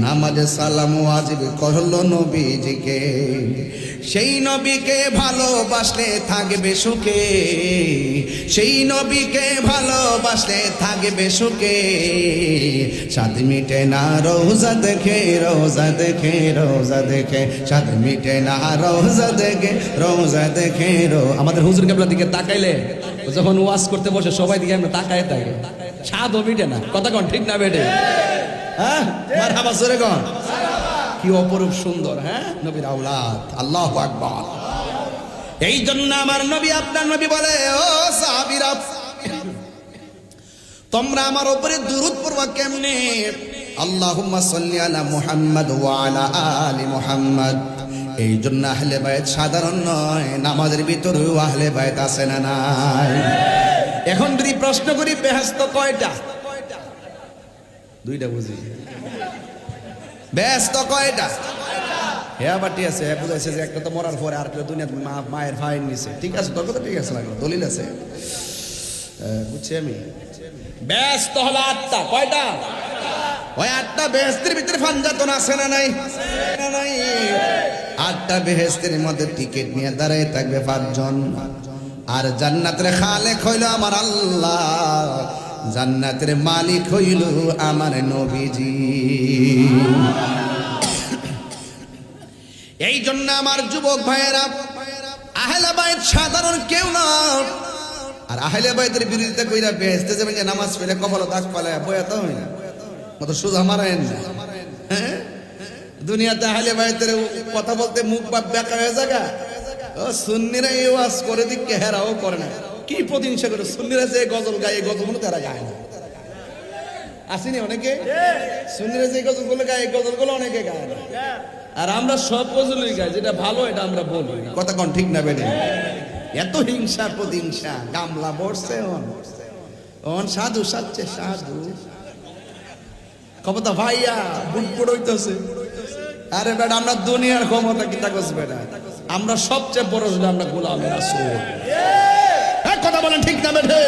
নামাজে সালাম ওয়াজিব করলো নবীজিকে। সেই নবীকে ভালোবাসলে থাকবে সুখে, সেই নবীকে ভালোবাসলে থাকবে সুখে। সাদ মিটে না রোজা দেখে, রোজা দেখে, রোজা দেখে, সাদ মিটে না রোজা দেখে, রোজা দেখে। আমাদের হুজুর কেবলার দিকে তাকাইলে যখন ওয়াজ করতে বসে সবাই দিকে আমরা তাকায় থাকে, স্বাদ মিটে না। কথা কন ঠিক না বেটে? হ্যাঁ মারহাবা জোরে কর। কি অপরূপ সুন্দর, হ্যাঁ নবীর আওলাদ। আল্লাহু আকবার। এই জন্য আমার নবী, আপনার নবী বলে, ও সাহাবীরা তোমরা আমার উপরে দুরূদ পড়বা কেমনে? আল্লাহুম্মা সাল্লি আলা মুহাম্মাদ ওয়া আলা আলি মুহাম্মাদ। এই জন্য আহলে বাইত সাধারণ নয়, নামাজের ভিতরেও আহলে বাইত আছে না নাই? এখন যদি প্রশ্ন করি বেহেশত কয়টা? দুইটা বুঝি। বেহেশত কয়টা? হ্যাঁ বাটি আছে, হ্যাঁ বুঝাইছে যে একটা তো মরার পরে, আর কেউ দুনিয়াতে মায়ের ফাইন নিছে। ঠিক আছে, তোর কথা ঠিক আছে, লাগলো দলিল আছে, বুঝছি আমি। ব্যস্ত হলো 8টা। কয়টা? ওই 8টা বেহেশতের ভিতরে ফানজাতন আছে না নাই? না নাই। 8টা বেহেশতের মধ্যে টিকিট নিয়ে দাঁড়ায় থাকবে 5 জন। আর জান্নাতের খালেক হইল আমার আল্লাহ, জান্নাতের মালিক হইল আমার নবীজি। এই জন্য আমার যুবক ভাইয়েরা, আহলে বাইত সাধারণ কেউ না। আর আহলে বাইতের বিরোধিতা কইরা বেহেশতে যাবেন যে নামাজ পড়ে কপালে দাগ পালায় বয়া তো হয় না, মত সোজা মারায়েন না। হ্যাঁ দুনিয়াতে আহলে বাইতের কথা বলতে মুখ বাপ বেকা হয়ে জায়গা। ও সুন্নিরা এই ওয়াজ করে দিকে হেরাও করে না। কি প্রতিহিংসা করে সুন্নিরা যে গজল গায়, এই গজলগুলো তারা গায় না। আসেনি অনেকে সুন্নিরা যে গজলগুলো গায়, এই গজলগুলো অনেকে গায় না। আর আমরা সব গজলই গাই, যেটা ভালো এটা আমরা বলি। কথা কোন ঠিক না বেড়ে? এত হিংসা প্রতিহিংসা, গামলা বসছে অন সাধু সাচ্ছে সাধু ক্ষমতা ভাইয়া বুটবুট হইতেছে। আরে বেটা আমরা দুনিয়ার ক্ষমতা কি তাকস বেটা? আমরা সবচেয়ে বড় হলো আমরা গোলামের রাসূল। এক কথা বলেন ঠিক না বেঠে?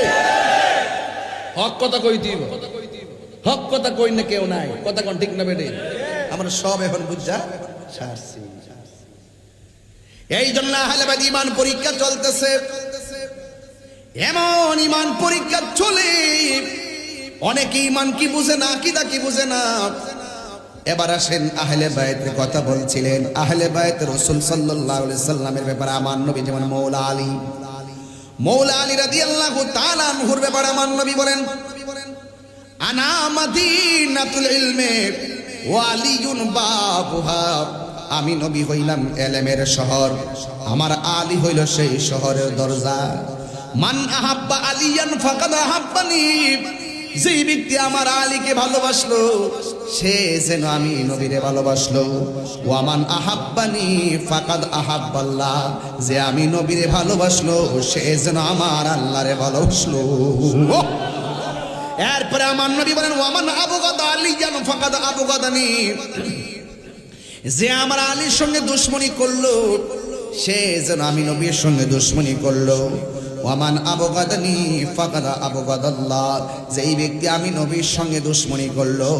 হক কথা কই দিব, হক কথা কই না কেউ নাই। কথা কোন ঠিক না বেঠে? আমরা সব এখন বুঝা ছাড়ছি। এই জন্য আহলে বাইত ঈমান পরীক্ষা চলতেছে। এমন ঈমান পরীক্ষা চলে, অনেকে ঈমান কি বুঝে না, আকীদা কি বুঝে না। এবার আসেন আহলে বাইতের কথা বলছিলেন। আহলে বাইত রাসূল সাল্লাল্লাহু আলাইহি সাল্লামের ব্যাপারে আমার নবী যেমন মৌলা আলী রাদিয়াল্লাহু তাআলা আনহুর ব্যাপারে আমার নবী বলেন, আনা মাদিনাতুল ইলমি ওয়া আলিয়ুন বাবুহা। আমি নবী হইলাম এলেমের শহর, আমার আলী হইল সেই শহরের দরজা। মান আহাব্বা আলিয়ান ফাকাদ আহাব্বানি, যেই ব্যক্তি আমার আলীকে ভালোবাসলো সে যেন আমি নবীরে ভালোবাসলো। ওয়ামান আহাব্বানি ফাকাদ আহাব্বাল্লাহ, যে আমি নবীরে ভালোবাসলো সে যেন আমার আল্লাহরে ভালোবাসলো। এরপরে আমার নবী বলেন ওয়ামান আবগাদা আলিয়ান ফাকাদ আবগাদানি, যে আমার আলীর সঙ্গে দুশমনি করলো সে যেন আমি নবীর সঙ্গে দুশমনি করলো। ওয়ামান আবগাদানি ফাকাদ আবগাদাল্লাহ, যেই ব্যক্তি আমি নবীর সঙ্গে দুশমনি করলো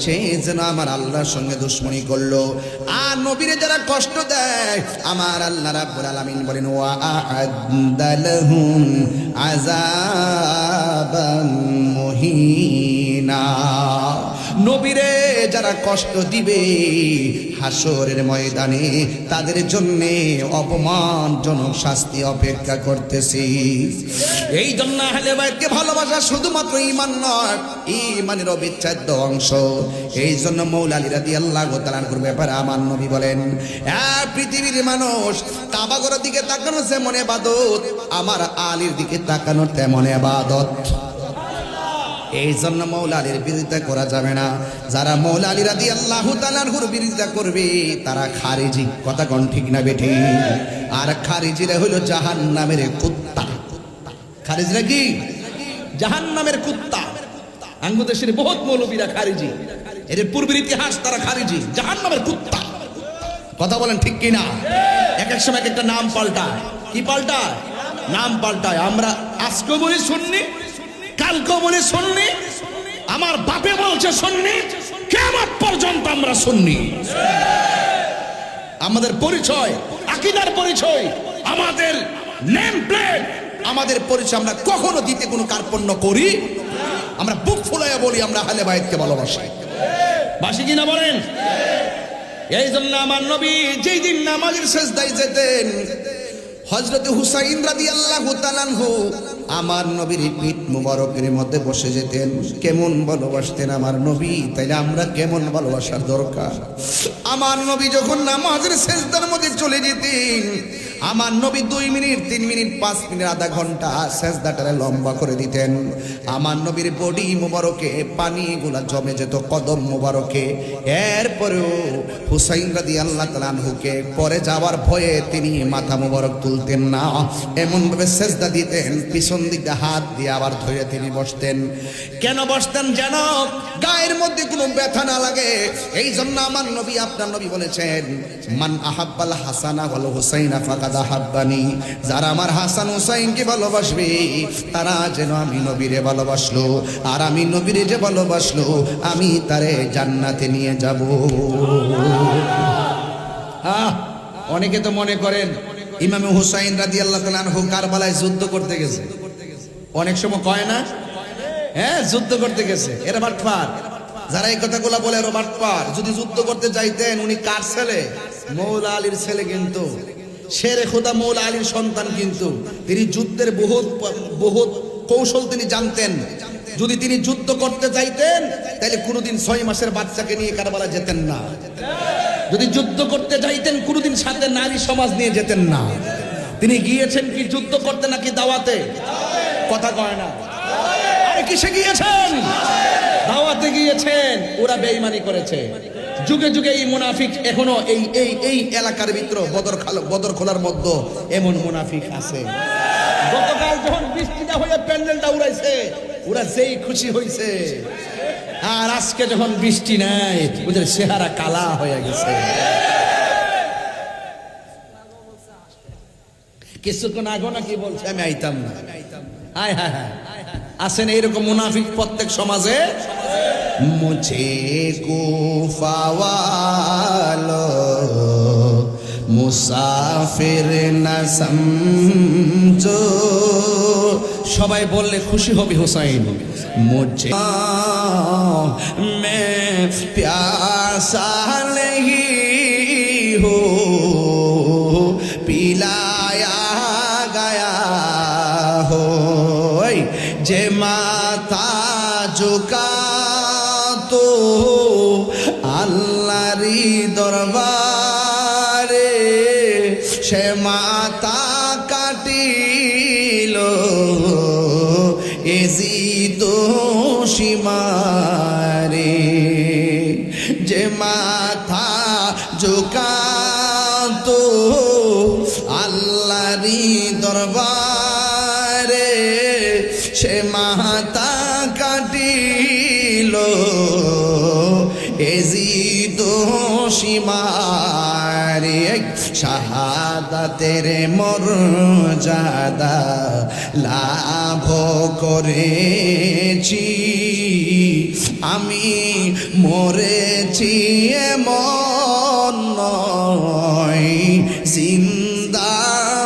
সে যেন আমার আল্লাহর সঙ্গে দুশমনি করলো। আর নবীরে যারা কষ্ট দেয় আমার আল্লাহ রাব্বুল আলামিন বলেন ওয়া আ'আদ্দা লাহুম আযাবাম মুহিনা, নবীরে যারা কষ্ট দিবে হাসরের ময়দানে তাদের জন্য অপমানজনক শাস্তি অপেক্ষা করতেছি। এই জন্য আহলে বাইতকে ভালোবাসা শুধুমাত্র ঈমান নয়, ঈমানের অবিচ্ছেদ্য অংশ। এই জন্য মৌলা আলী রাদিয়াল্লাহু তাআলার ব্যাপারে আমার নবী বলেন, পৃথিবীর মানুষ কাবা ঘরের দিকে তাকানো যেমন ইবাদত, আমার আলীর দিকে তাকানো তেমন ইবাদত। এই জন্য মৌলা আলীর বিরোধিতা করা যাবে না। যারা মৌলা আলী রাদিয়াল্লাহু তাআলার বিরোধিতা করবে তারা খারিজি, কথা কোন ঠিক না বেঠি? আর খারিজিরা হলো জাহান্নামের কুত্তা। খারিজরা কি? জাহান্নামের কুত্তা। আঙ্গুদেশের বহুত মৌলবীরা খারিজি, এর পূর্বের ইতিহাস তারা খারিজি, জাহান্নামের কুত্তা। কথা বলেন ঠিক কি না? এক এক সময় একটা নাম পাল্টায়। কি পাল্টায়? নাম পাল্টায়। আমরা আজকে বলি সুন্নি, কালকে বলি সুন্নি, আমার বাপে বলছে সুন্নি, কিয়ামত পর্যন্ত আমরা সুন্নি। আমাদের পরিচয় আকীদার পরিচয়, আমাদের নেম প্লেট, আমাদের পরিচয় আমরা কখনো দিতে কোনো কার্পণ্য করি। আমরা বুক ফুলাইয়া বলি আমরা আহলে বাইতকে ভালোবাসি। বাসি কিনা বলেন? এই জন্য আমার নবী যেই দিন নামাজের সেজদায় যেতেন হযরত হুসাইন রাদিয়াল্লাহু তাআলা আনহু আমার নবীর পিঠ মুবারকের মধ্যে বসে যেতেন। কেমন ভালোবাসতেন আমার নবী, তাইলে আমরা কেমন ভালোবাসার দরকার। আমার নবী যখন নামাজের সেজদার মধ্যে চলে যেতেন আমার নবী 2 মিনিট 3 মিনিট 5 মিনিট আধা ঘন্টা সেজদাটারে লম্বা করে দিতেন। আমার নবীর বডি মুবারকে পানিগুলা জমে যেত কদম মুবারকে। এরপরেও হুসাইন রাদিয়াল্লাহু তাআলা আনহুকে পরে যাওয়ার ভয়ে তিনি মাথা মুবারক তুলতেন না, এমন ভাবে সেজদা দিতেন পিছন দিকে হাত দিয়ে আবার ধরে তিনি বসতেন। কেন বসতেন? যেন গায়ের মধ্যে কোনো ব্যথা না লাগে। এই জন্য আমার নবী, আপনার নবী বলেছেন মান আহাব্বাল হাসানা ওয়াল হুসাইনা ফাকাদ আহাব্বানি, যারা আমার হাসান হুসাইনকে ভালোবাসবে তারা যেন আমি নবীরে ভালোবাসলো, আর আমি নবীরে যে ভালোবাসলো আমি তারে জান্নাতে নিয়ে যাব। অনেকে তো মনে করেন ইমাম হুসাইন রাদিয়াল্লাহু তাআলা আনহু কারবালায় যুদ্ধ করতে গেছে। অনেক সময় কয় না, হ্যাঁ যুদ্ধ করতে গেছে, এরা বাটপার। যারা এই কথাগুলো বলে এরা বাটপার। যদি যুদ্ধ করতে যাইতেন, উনি কার ছেলে? মৌলা আলীর ছেলে, কিন্তু শেরে খোদা মৌলা আলীর সন্তান, কিন্তু তিনি যুদ্ধের বহুত কৌশল তিনি জানতেন। যদি তিনি যুদ্ধ করতে যাইতেন তাহলে কোনোদিন 6 মাসের বাচ্চাকে নিয়ে কারবালা যেতেন না। যদি যুদ্ধ করতে যাইতেন কোনোদিন সাথে নারী সমাজ নিয়ে যেতেন না। তিনি গিয়েছেন কি যুদ্ধ করতে নাকি দাওয়াতে? কথা কয় না। আরে কিসে গিয়েছেন? দাওয়াতে গিয়েছেন। ওরা বেঈমানি করেছে। যুগে যুগে এই মুনাফিক এখনো এই এলাকার ভিতরে বদর খোলার মধ্যে এমন মুনাফিক আছে। গতকাল যখন বৃষ্টিটা হয়ে প্যান্ডেলটা উড়াইছে, ওরা যেই খুশি হইছে। আর আজকে যখন বৃষ্টি নাই ওদের চেহারা কালা হয়ে গেছে। কিছুক্ষণ আগে নাকি বলছে আমি আইতাম না। হায় হায় হায়, আছেন এইরকম মুনাফিক প্রত্যেক সমাজে। মুঝে কুফাওয়ালো মুসাফির না সমঝো, সবাই বললে খুশি হবে হুসাইন। মুঝে মে প্যাসা নেহি হো পিলায়া গায়া হো, যে মাথা ঝুকা তো আল্লাহরি দরবার মাথা কাটিল এজিদ সীমারে, যে মাথা ঝুকাতো আল্লাহরি দরবারে, সে মাথা কাটিল এজিদ সীমারে। শাহাদাতের মর্যাদা লাভ করেছি, আমি মরেছি এমন নয়, জিন্দা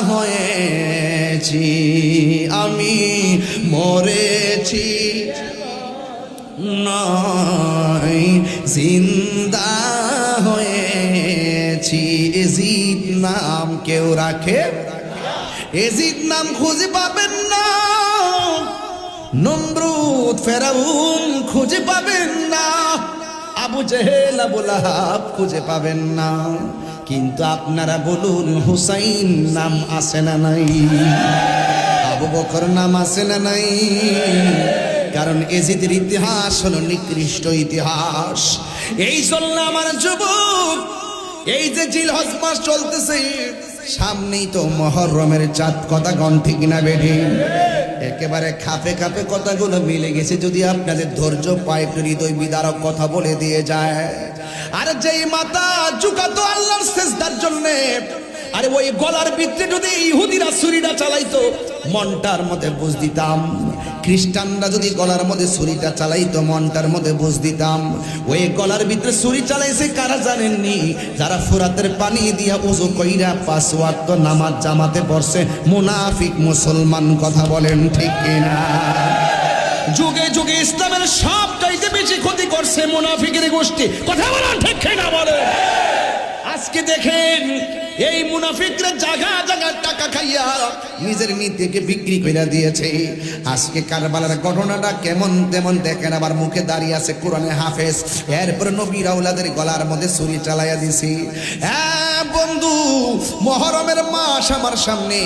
হয়েছি। আমি মরেছি নয়, জিন্দা হয়েছি। এজিদ নাম কেউ রাখে? এজিদ নাম খুঁজে পাবেন না, নমরুদ ফেরাউন খুঁজে পাবেন না, আবু জেহেল আবু লাহাব খুঁজে পাবেন না। কিন্তু আপনারা বলুন, হুসাইন নাম আছে না নাই? আবু বকর নাম আছে না নাই? কারণ এজিদের ইতিহাস হলো নিকৃষ্ট ইতিহাস। এই জন্য আমার যুবক, এই যে জিলহজ মাস চলতেছে, সামনেই তো মুহররমের চাঁদ, কথা গণ ঠিক না বেঠি? একেবারে খাপে খাপে কথাগুলো মিলে গেছে। যদি আপনাদের ধৈর্য পায়, একটু হৃদয় বিদারক কথা বলে দিয়ে যায়। আর যেই মাথা ঝুঁকাতো আল্লাহর সিজদার জন্য, আরে ওই গলার ভিতরে যদি ইহুদিরা ছুরিটা চালাইতো, মনটার মধ্যে বুঝ দিতাম। খ্রিস্টানরা যদি গলার মধ্যে ছুরিটা চালাইতো, মনটার মধ্যে বুঝ দিতাম। ওই গলার ভিতরে ছুরি চালাইছে কারা জানেননি? যারা ফুরাতের পানি দিয়া ওযু কইরা 5 ওয়াক্ত নামাজ জামাতে পড়ছে, মুনাফিক মুসলমান। কথা বলেন ঠিক কিনা? যুগে যুগে ইসলামের সবচাইতে বেশি ক্ষতি করছে মুনাফিকের গোষ্ঠী। কথা বলেন ঠিক কিনা? বলেন। আজকে দেখেন এই মুনাফিকরা জায়গা জায়গা টাকা খাইয়া নিজের নীতিকে বিক্রি করে দিয়েছে। আজকে কারবালার ঘটনাটা কেমন তেমন দেখেন, আবার মুখে দাঁড়িয়ে আছে কোরআনে হাফেজ, এরপর নবীর আওলাদের গলার মধ্যে ছুরি চালাইয়া দিছি। হ্যাঁ বন্ধু, মুহররমের মাস আমার সামনে।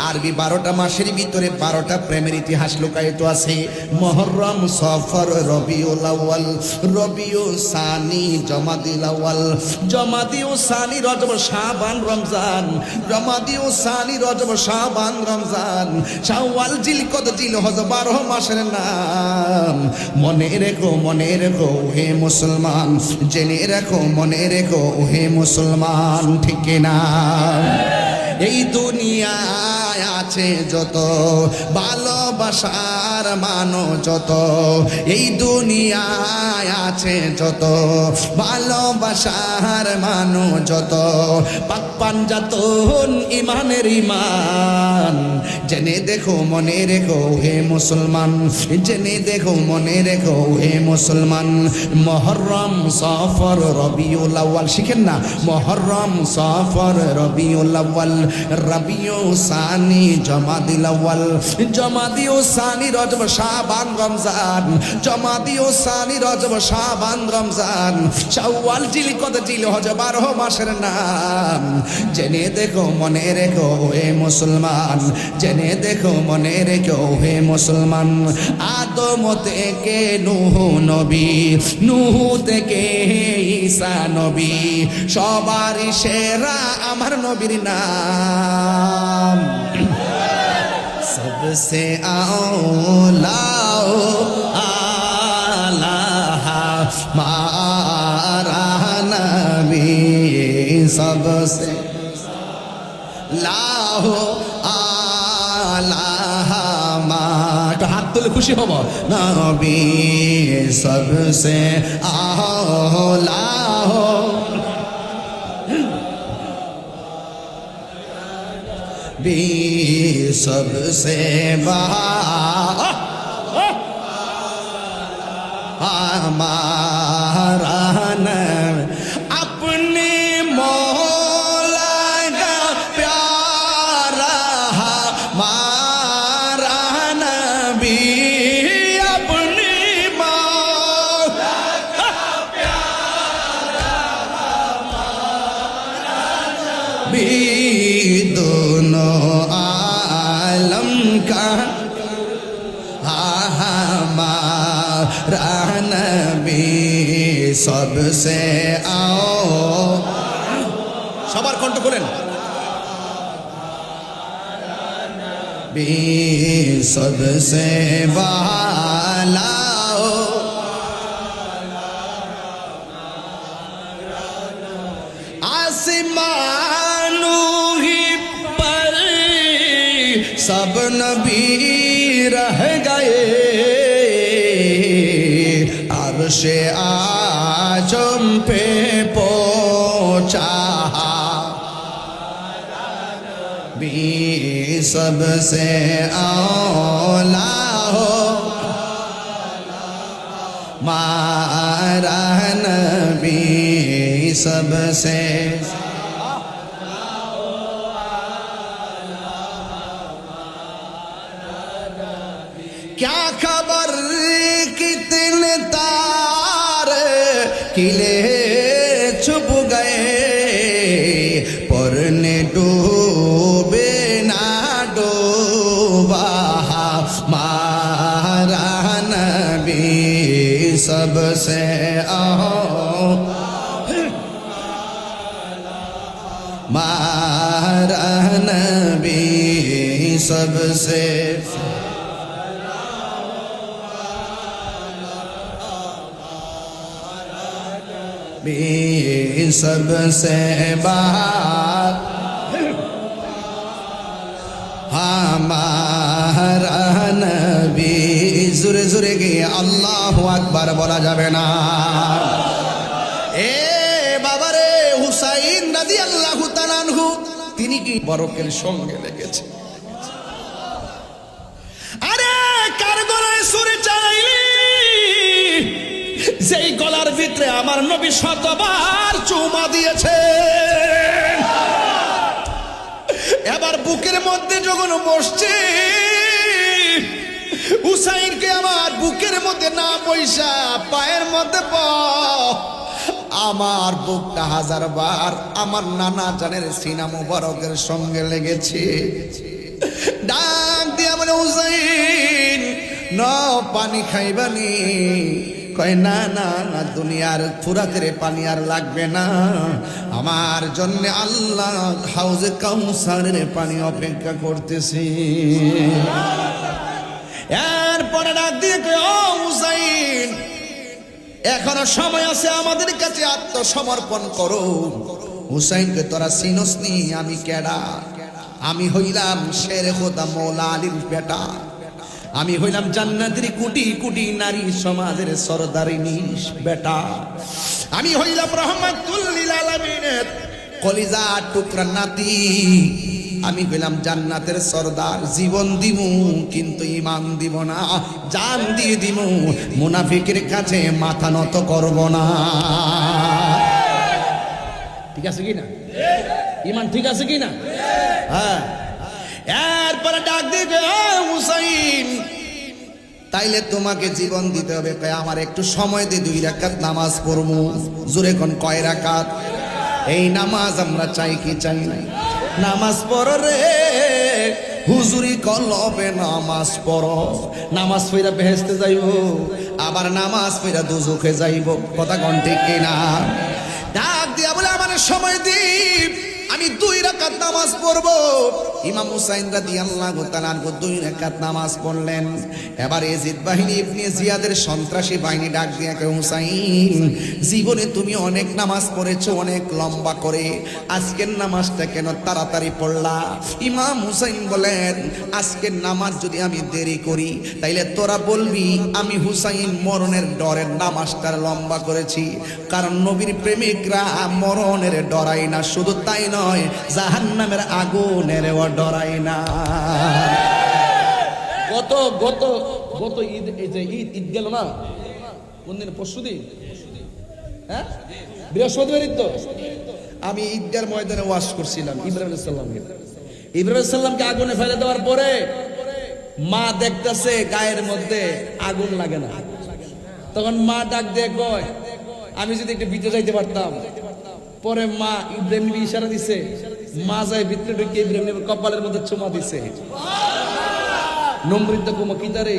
আরবি 12টা মাসের ভিতরে 12টা প্রেমের ইতিহাস লুকায়িত আছে। মুহররম, সফর, রবিউল আউয়াল, রবিউল সানি, জমাদিল আউয়াল, জমাদিউল সানি, রজব, শাবান, রমজান, রমাদিউল সানি, রজব, শাবান, রমজান, শাওয়াল, জিলকদ, জিলহজ, 12 মাসের নাম। মনে রেখো, মনে রেখো হে মুসলমান, জেনে রেখো, মনে রেখো হে মুসলমান। ঠিক না? এই দুনিয়ায় আছে যত ভালোবাসার মানো যত, এই দুনিয়ায় আছে যত ভালোবাসার মানো যত, পাক পাঞ্জাতন ইমানের ইমান। জেনে দেখো, মনে রেখো হে মুসলমান, জেনে দেখো, মনে রেখো হে মুসলমান। মুহররম, সফর, রবিউল আউয়াল, শিখেন না? মুহররম, সফর, রবিউল আউয়াল, রবিউল সানি, জমাদিল আউয়াল, জমাদিউল সানি, রজব, শাবান, রমজান, জমাদিউল সানি, রজব, শাবান, রমজান, শাওয়াল, জিলকদ, জিলহজ, 12 মাসের নাম। জেনে দেখো, মনে রেখো হে মুসলমান, জেনে দেখো, মনে রেখো হে মুসলমান। আদম থেকে নূহ নবী, নূহ থেকে ঈসা নবী, সবার সেরা আমার নবীর নাম। सबसे आला आला हमारा नबी, सबसे लाहो आला हमारा, हाथ तुले खुशी हबो, नबी सबसे आला हो, भी सबसे हमारा नबी, अपने मौला का प्यारा हमारा नबी, अपने मौला का प्यारा हमारा नबी, दो हमारा नबी सबसे आओ সবার কণ্ঠ করেন भी सबसे वाला आसमानों ही पर सब नबी रह गए अर्शे आजम पे पहुंचा भी सबसे औला हो मारा नबी सबसे क्या खबर कितने तारे किले छुप गए परने डूबे ना डूबा मारा नबी सबसे मारा नबी सबसे भी सबसे बात हमारा नबी जुरे जुरे गए अल्लाह আকবার বলা যাবে না এ বাবা রে হুসাইন রাদিয়াল্লাহু তাআলা আনহু তিনি কি বরকের সঙ্গে লেগেছে আরে কার গলায় সুরে চাইলি যেই গলার ভিতরে আমার নবী শতবার চুমা দিয়েছে এবার বুকের মধ্যে যখন বসছে হুসাইনকে আমার বুকের মধ্যে না পয়সা পায়ের মধ্যে আমার বুকটা হাজারবার আমার নানা জানের সিনা মুবারকের সঙ্গে লেগেছে ডাক দিয়ে বলে হুসাইন না পানি খাইবানি কয় না না না দুনিয়ার ফুরাতের পানি আর লাগবে না আমার জন্য আল্লাহ হাউজে কাউসারের পানি অপেক্ষা করতেছে এরপরে ডাক দিয়ে কয় ও হুসাইন এখনো সময় আছে আমাদের কাছে আত্মসমর্পণ করো হুসাইনকে তোরা চিনস নি আমি কেডা আমি হইলাম শেরে খোদা মৌলা আলীর বেটা আমি হইলাম জান্নাতের কোটি কোটি নারী সমাজের সরদারিনী বেটা আমি হইলাম রহমাতুল লিল আলামিনের কলিজা টুকরা নাতি আমি হইলাম জান্নাতের সরদার জীবন দিমু কিন্তু ঈমান দিব না জান দিয়ে দিমু মুনাফিকের কাছে মাথা নত করব না ঠিক আছে কি না ঈমান ঠিক আছে কি না হ্যাঁ এরপরে ডাক দিবে হুসাইন তাইলে তোমাকে জীবন দিতে হবে কয় আমার একটু সময় দিয়ে 2 রাকাত নামাজ পড়বো জোরে কোন কয় রাকাত এই নামাজ আমরা চাই কি চাই না নামাজ পড়ো রে হুজুরি কলবে নামাজ পড়ো নামাজ পড়া বেহেশতে যাইব আবার নামাজ পড়া দোজখে যাইব কথা কোন ঠিক কিনা ডাক দিয়া বলে আমার সময় দিই আমি 2 রাকাত নামাজ পড়বো ইমাম হুসাইন রাদিয়াল্লাহু তাআলা আনহু 2 রাকাত নামাজ পড়লেন এবার ইয়াজিদ বাহিনী ইবনে জিয়াদের সন্ত্রাসী বাহিনী ডাক দিয়ে কয় হুসাইন জীবনে তুমি অনেক নামাজ পড়েছো অনেক লম্বা করে আজকের নামাজটা কেন তাড়াতাড়ি পড়লা ইমাম হুসাইন বলেন আজকের নামাজ যদি আমি দেরি করি তাইলে তোরা বলবি আমি হুসাইন মরণের ডরের নামাজটা লম্বা করেছি কারণ নবীর প্রেমিকরা মরণের ডরাই না শুধু তাই নয় জাহান্নামের আগুনের ডরাই না গত গত গত ঈদ এই যে ঈদ গেল না কোন দিন পরশুদিন হ্যাঁ বৃহস্পতিবার ঈদ তো আমি ঈদগার ময়দানে ওয়াজ করছিলাম ইব্রাহিম আলাইহিস সালামকে আগুনে ফেলে দেওয়ার পরে মা দেখতেছে গায়ের মধ্যে আগুন লাগে না তখন মা ডাক দিয়ে কয় আমি যদি একটু ভিতরে যাইতে পারতাম পরে মা ইব্রাহিম নবী ইশারা দিছে মা যায় ভিতরে ঢুকে ইব্রাহিম নবীর কপালের মধ্যে চুমা দিছে নমৃত কুমকিতারে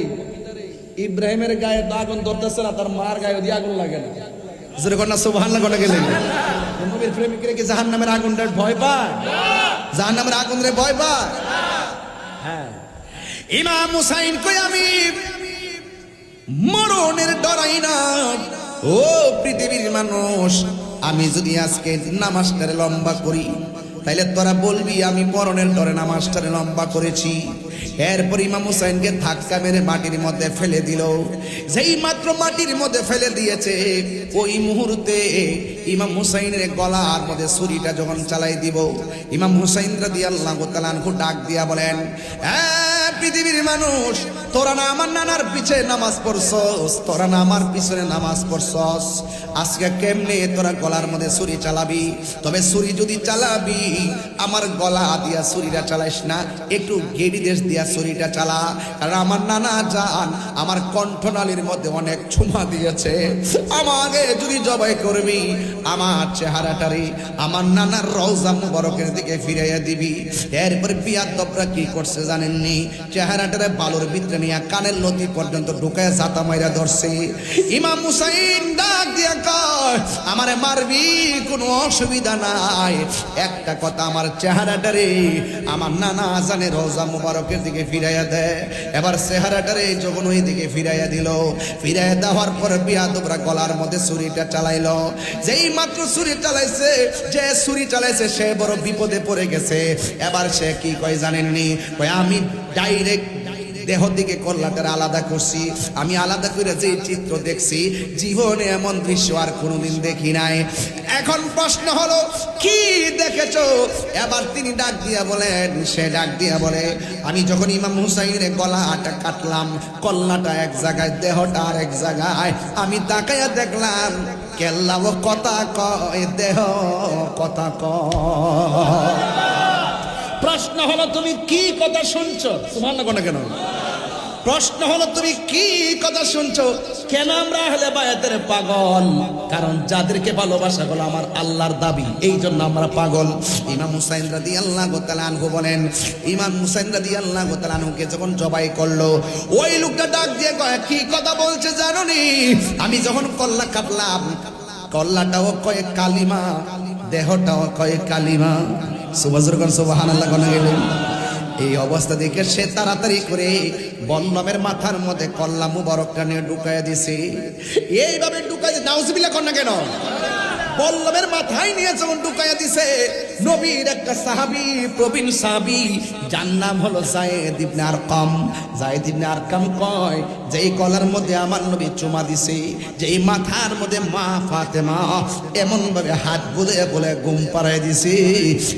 ইব্রাহিমের গায়ে তো আগুন ধরতেছে না, তার মার গায়ে দিয়ে আগুন লাগে না। জোরে কন্যা সুবহানাল্লাহ কোনা গেলেন। নবীর প্রেমিকরা কি জাহান্নামের আগুনটার ভয় পায়? জাহান্নামের আগুনরে ভয় পায়? হ্যাঁ, ইমাম হুসাইন কই আমি মরণের ডরাই না। ও পৃথিবীর মানুষ, আমি যদি আজকে নামাজটারে লম্বা করি তাইলে তোরা বলবি আমি মরণের ডরে নামাজটারে লম্বা করেছি। এরপর ইমাম হুসাইনকে ধাক্কা মেরে মাটির মধ্যে ফেলে দিল। যেই মাত্র মাটির মধ্যে ফেলে দিয়েছে, ওই মুহূর্তে ইমাম হুসাইনের গলার মধ্যে ছুরিটা যখন চালাই দিব, ইমাম হুসাইন রাদিয়াল্লাহু তাআলা আনহু ডাক দিয়া বলেন, পৃথিবীর মানুষ, তোরা না আমার নানার পিছে নামাজ পড়ছস, তোরা না আমার পিছনে নামাজ পড়ছস, আজকে কেমনে তোরা গলার মধ্যে ছুরি চালাবি? তবে ছুরি যদি চালাবি, আমার গলা দিয়া ছুরিটা চালাইস না, একটু গেড়ি দেশ দিয়া ছুরিটা চালা। কারণ আমার নানা জান আমার কণ্ঠনালীর মধ্যে অনেক চুমা দিয়েছে। আমাকে যদি জবাই করবি, আমার চেহারাটারে আমার নানার রওজা মুবারকের দিকে ফিরাইয়া দিবি। এরপরে বিয়াদবরা কি করছে জানেননি? চেহারাটারে বালুর ভিতরে নিয়ে কানের লতি পর্যন্ত ঢুকায় জাতা মাইরা ধরছে। ইমাম হুসাইন ডাক দিয়া কয়, আমারে মারবি, কোনো অসুবিধা নাই, একটা কথা, আমার চেহারাটারে আমার নানা জানের রওজা মুবারকের দিকে ফিরাইয়া দেয়। এবার চেহারাটারে যখন ওই দিকে ফিরাইয়া দিল, ফিরাইয়া দেওয়ার পর বিয়াদবরা গলার মধ্যে ছুরিটা চালাইলো। যেই মাত্র ছুরি চালাইছে, যে ছুরি চালাইছে সে বড় বিপদে পড়ে গেছে। এবার সে কি কয় জানেননি? কয় আমি ডাইরেক্ট দেহ থেকে কল্লাটার আলাদা করছি, আমি আলাদা করে যে চিত্র দেখছি, জীবনে এমন দৃশ্য আর কোনোদিন দেখি নাই। এখন প্রশ্ন হলো, কি দেখেছো? এবার তিনি ডাক দিয়া বলেন, সে ডাক দিয়া বলে, আমি যখন ইমাম হুসাইনের গলাটা কাটলাম, কল্লাটা এক জায়গায়, দেহটা আর এক জায়গায়, আমি তাকাইয়া দেখলাম কেল্লাও কথা কয়, দেহ কথা কয়। প্রশ্ন হলো তুমি কি কথা শুনছো? সুবহানাল্লাহ কোনা কেন? প্রশ্ন হলো তুমি কি কথা শুনছো? কেন আমরা আহলে বায়াতের পাগল? কারণ যাদেরকে ভালোবাসা হলো আমার আল্লাহর দাবি, এই জন্য আমরা পাগল। ইমাম হুসাইন রাদিয়াল্লাহু তাআলা আনহু বলেন, ইমাম হুসাইন রাদিয়াল্লাহু তাআলা আনহুকে যখন জবাই করলো, ওই লোকটা ডাক দিয়ে কয়, কি কথা বলছে জানোনি? আমি যখন কল্লা কাটলাম, কল্লাটাও কয় কালিমা, দেহটাও কয় কালিমা। সুবহানাল্লাহ কোনা গেলেন। এই অবস্থা দেখে সে তাড়াতাড়ি করে বল্লমের মাথার মধ্যে কল্লা মুবারকটা নিয়ে ঢুকাইয়া দিছে। এইভাবে ঢুকাই, নাউজুবিল্লাহ কোন না কেন? বল্লমের মাথায় নিয়ে যখন ঢুকাইয়া দিছে, নবীর একটা সাহাবী, প্রবীণ সাহাবী, যার নাম হলো যায়েদ ইবনে আরকাম। যায়েদ ইবনে আরকাম কয়, যেই গলার মধ্যে আমার নবী চুমা দিছে, যেই মাথার মধ্যে মা ফাতেমা এমন ভাবে হাত বুলে বলে ঘুম পাড়াই দিছে,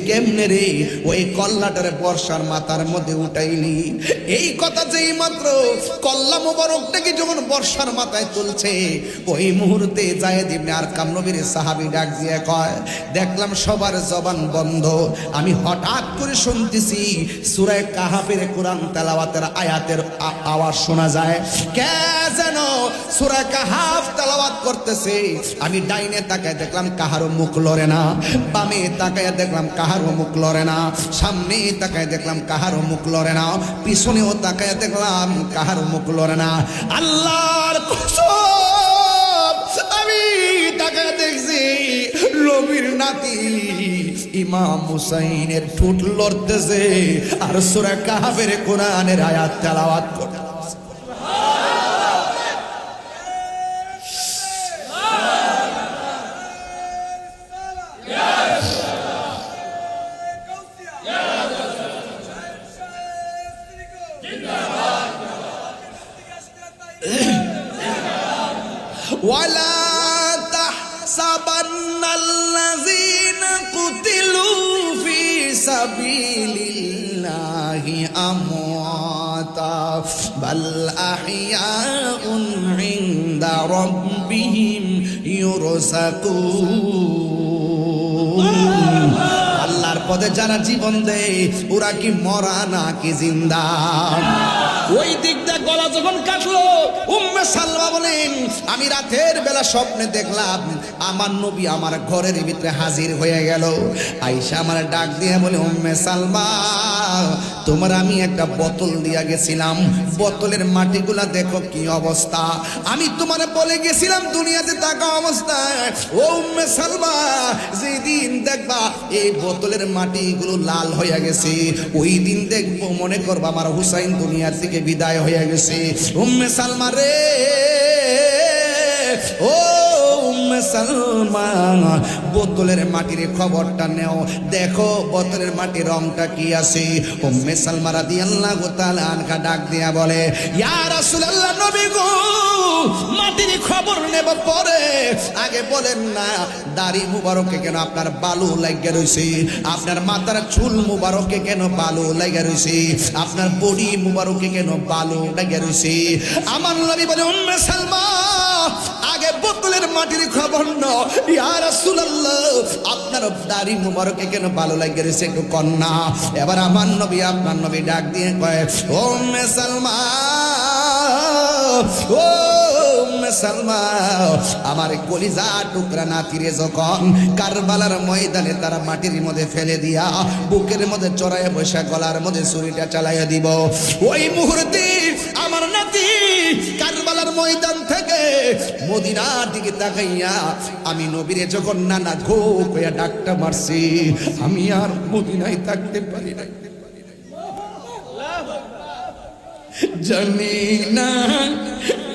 কেমনে রে ওই কল্লাটারে বর্ষার মাথার মধ্যে উঠাইলি? এই কথা যেই মাত্র কল্লা মুবারকটাকে যখন বর্ষার মাথায় তুলছে, ওই মুহূর্তে যায়েদ ইবনে আরকাম নবীর সাহাবী ডাক দিয়ে কয়, দেখলাম সবার জবান বন্ধ, আমি হঠাৎ করে শুনতেছি সূরা কাহাফের কোরআন তেলাওয়াতের আয়াতের আওয়াজ শোনা যায়। কে যেন সূরা কাহাফ তেলাওয়াত করতেছে। আমি ডাইনে তাকায় দেখলাম কাহারও মুখ লড়ে না, বামে তাকায় দেখলাম কাহারও মুখ লড়ে না, সামনে তাকায় দেখলাম কাহারও মুখ লড়ে না, পিছনেও তাকায় দেখলাম কাহারও মুখ লড়ে না। আল্লাহর কসম, আমি তাকায় দেখছি নবীর নাতি ইমাম হুসাইনের ঠোঁট লড়তেছে আর সূরা কাহাফের কোরআনের আয়াত তেলাওয়াত করতেছে। ওয়ালা তাহসাবান্নাল্লাযীনা কুতিলু ফি সাবিলিল্লাহি আমওয়াতা বাল আহইয়াউন ইনদা রাব্বিহিম ইউরযাকুন। আল্লাহর পথে যারা জীবন দেয় ওরা কি মরা নাকি জিন্দা? ওই দিক দিয়ে গলা যখন কাটলো, উম্মে সালমা বলেন, আমি রাতের বেলা স্বপ্নে দেখলাম আমার নবী আমার ঘরের ভিতরে হাজির হয়ে গেল। আয়েশা আমার ডাক দিয়ে বলে, উম্মে সালমা তোমার আমি একটা বোতল দিয়া গেছিলাম, বোতলের মাটিগুলা দেখো কি অবস্থা। আমি তোমার বলে গেছিলাম দুনিয়াতে থাকা অবস্থায়, ও উম্মে সালমা, যেদিন দেখবা এই বোতলের মাটিগুলো লাল হয়ে গেছে, ওই দিন দেখবো মনে করবা আমার হুসাইন দুনিয়ার থেকে বিদায় হয়ে গেছে। উম্মে সালমা রে, ও উম্মে সালমা, বোতলের মাটির খবরটা নেও, দেখো বোতলের মাটির রংটা কি আছে। উম্মে সালমা রাদিয়াল্লাহু তাআলা আনহা ডাক দিয়া বলে, ইয়া রাসূলুল্লাহ, নবী গো, মাটির খবর নেব পরে, আগে বলেন না দাড়ি মুবারকে কেন আপনার বালু লাগিয়ে রইছে, আপনার মাথার চুল মুবারকে কেন বালু লাগিয়ে রইছে, আপনার বডি মুবারকে কেন বালু লাগিয়ে রইছে। আমার নবী বলে, উম্মে সালমা, আগে বোতলের মাটির খবর নাও। ইয়া রাসূলুল্লাহ, আপনার দাড়ি মুবারকে কেন ভালো লাগে রয়েছে একটু কন্যা। এবার আমার নবী, আপনার নবী ডাক দিয়ে কয়, ও উম্মে সালমা, ও উম্মে সালমা, আমার কলিজা টুকরা নাতিরে যখন কারবালার ময়দানে তারা মাটির মধ্যে ফেলে দিয়া বুকের মধ্যে চড়াইয়া বসে গলার মধ্যে ছুরিটা চালাইয়া দিব, ওই মুহূর্তে আমার নাতি কারবালার ময়দান থেকে মদিনার দিকে তাকাইয়া আমি নবীরে যখন নানা গো কইয়া ডাকটা মারছি, আমি আর মদিনায় থাকতে পারি না। জানি না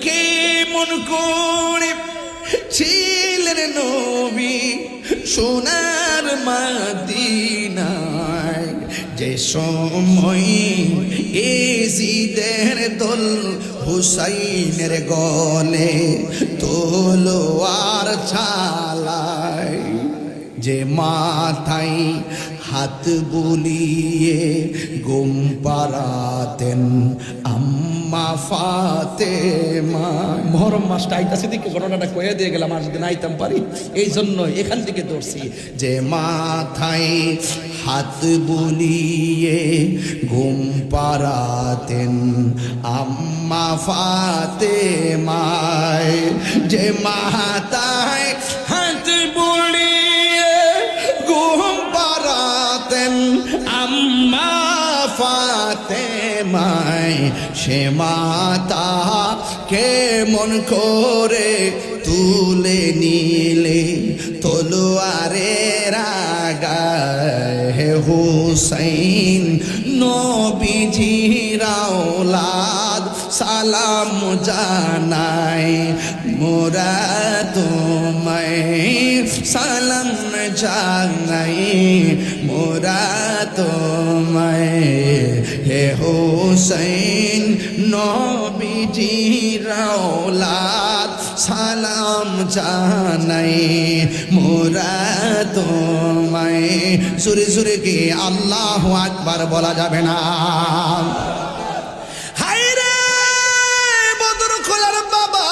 কে মন করে ছিলেন নবী সোনার মদিনায়, যে সময় এজিদের দোল হুসাইনের গলে তলোয়ার চালায়, যে মাথায় হাত বুলিয়ে ঘুম পাড়াতেন আম্মা ফাতেমা। মহরম মাসটা আইতাছে দিকে ঘটনাটা কয়ে দিয়ে গেলাম, আর যদি নাইতাম পারি এই জন্য এখান থেকে ধরছি। যে মাথায় হাত বুলিয়ে ঘুম পাড়াতেন আম্মা ফাতেমায়, যে মাথায় হাত বুলিয়ে ঘুম পাড়াতেন আম্মা ফাতেমায়, সে মাতা কেমন করে তুলে নিলে তলোয়ারের আগায়, হুসাইন নবীজির আওলাদ সালাম জানাই, মোরা তোমায় সালাম জানাই, মোরা তোমায়, হে হুসাইন নবীজির আওলাদ সালাম জানাই, মোরা তোমায়। সুরে সুরে কি আল্লাহু আকবার বলা যাবে না? হায়রে বদর খোলার বাবা,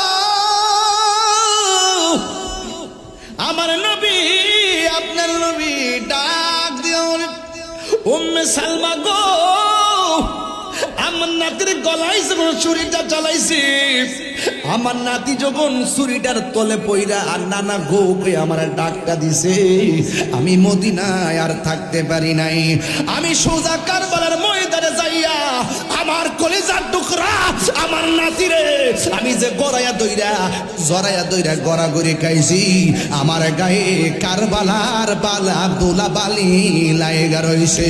আমার নবী, আপনার নবী ডাক দিও, উম্মে সালমা গো, আমার নাতির গলায় যখন ছুরিটা চালাইছি, আমার নাতি যখন ছুরিটার তলে পইরা আর নানা গো কে আমার ডাকটা দিছে, আমি মদিনায় আর থাকতে পারি নাই। আমি সোজা কারবালার ময়দানে যাইয়া আমার কলিজার টুকরা আমার নাতিরে আমি যে গড়াইয়া দইরা জড়াইয়া দইরা গড়াগড়ি খাইছি, আমার গায়ে কারবালার বালা দোলা বালি লাইগা রইছে।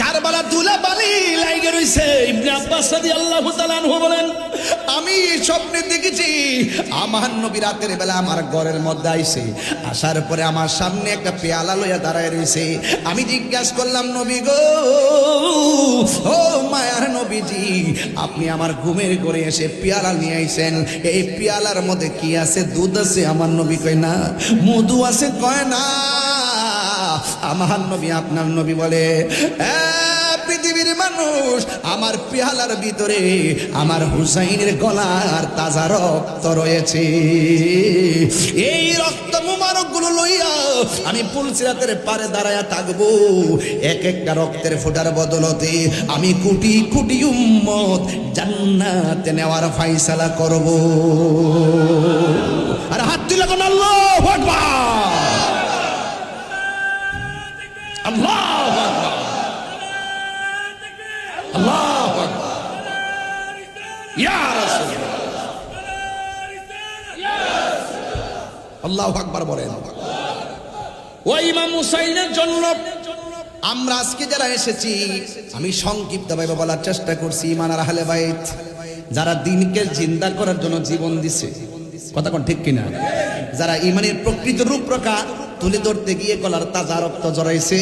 কারবালা দুলা বালি লাইগে রইছে। ইবনে আব্বাস রাদিয়াল্লাহু তাআলা আনহু বলেন, আমি স্বপ্নে দেখেছি আমার নবী রাতের বেলা আমার ঘরের মধ্যে আইছে, আসার পরে আমার সামনে একটা পেয়ালা লইয়া দাঁড়ায় রইছে। আমি জিজ্ঞাসা করলাম, নবী গো, ও মায়ার নবীজি, আপনি আমার ঘুমের ঘরে এসে পেয়ালা নিয়ে আইছেন, এই পেয়ালার মধ্যে কি আছে? দুধ আছে? আমার নবী কয় না। মধু আছে? কয় না। আমার নবী, আপনার নবী বলে, পৃথিবীর মানুষ, আমার পেয়ালার ভিতরে আমার হুসাইনের গলার তাজা রক্ত রয়েছে। এই রক্ত মুবারক গুলো লইয়া আমি পুলসিরাতের পারে দাঁড়ায়া থাকবো। এক একটা রক্তের ফোঁটার বদলতে আমি কোটি কোটি উম্মত জান্নাতে নেওয়ার ফয়সালা করব। আর হাত তুলে কোন আল্লাহু আকবার, আল্লাহ আল্লাহু আকবার। ইয়া রাসূলুল্লাহ, আল্লাহু আকবার বলেন। ওই ইমাম হুসাইনের জন্য আমরা আজকে যারা এসেছি, আমি সংক্ষিপ্তভাবে বলার চেষ্টা করছি, ইমান আর আহলে বাইত যারা দিনকে জিন্দা করার জন্য জীবন দিছে, কথা কোন ঠিক কিনা, যারা ইমানের প্রকৃত রূপরেখা তুলে ধরতে গিয়ে গলার তাজা রক্ত জড়াইছে।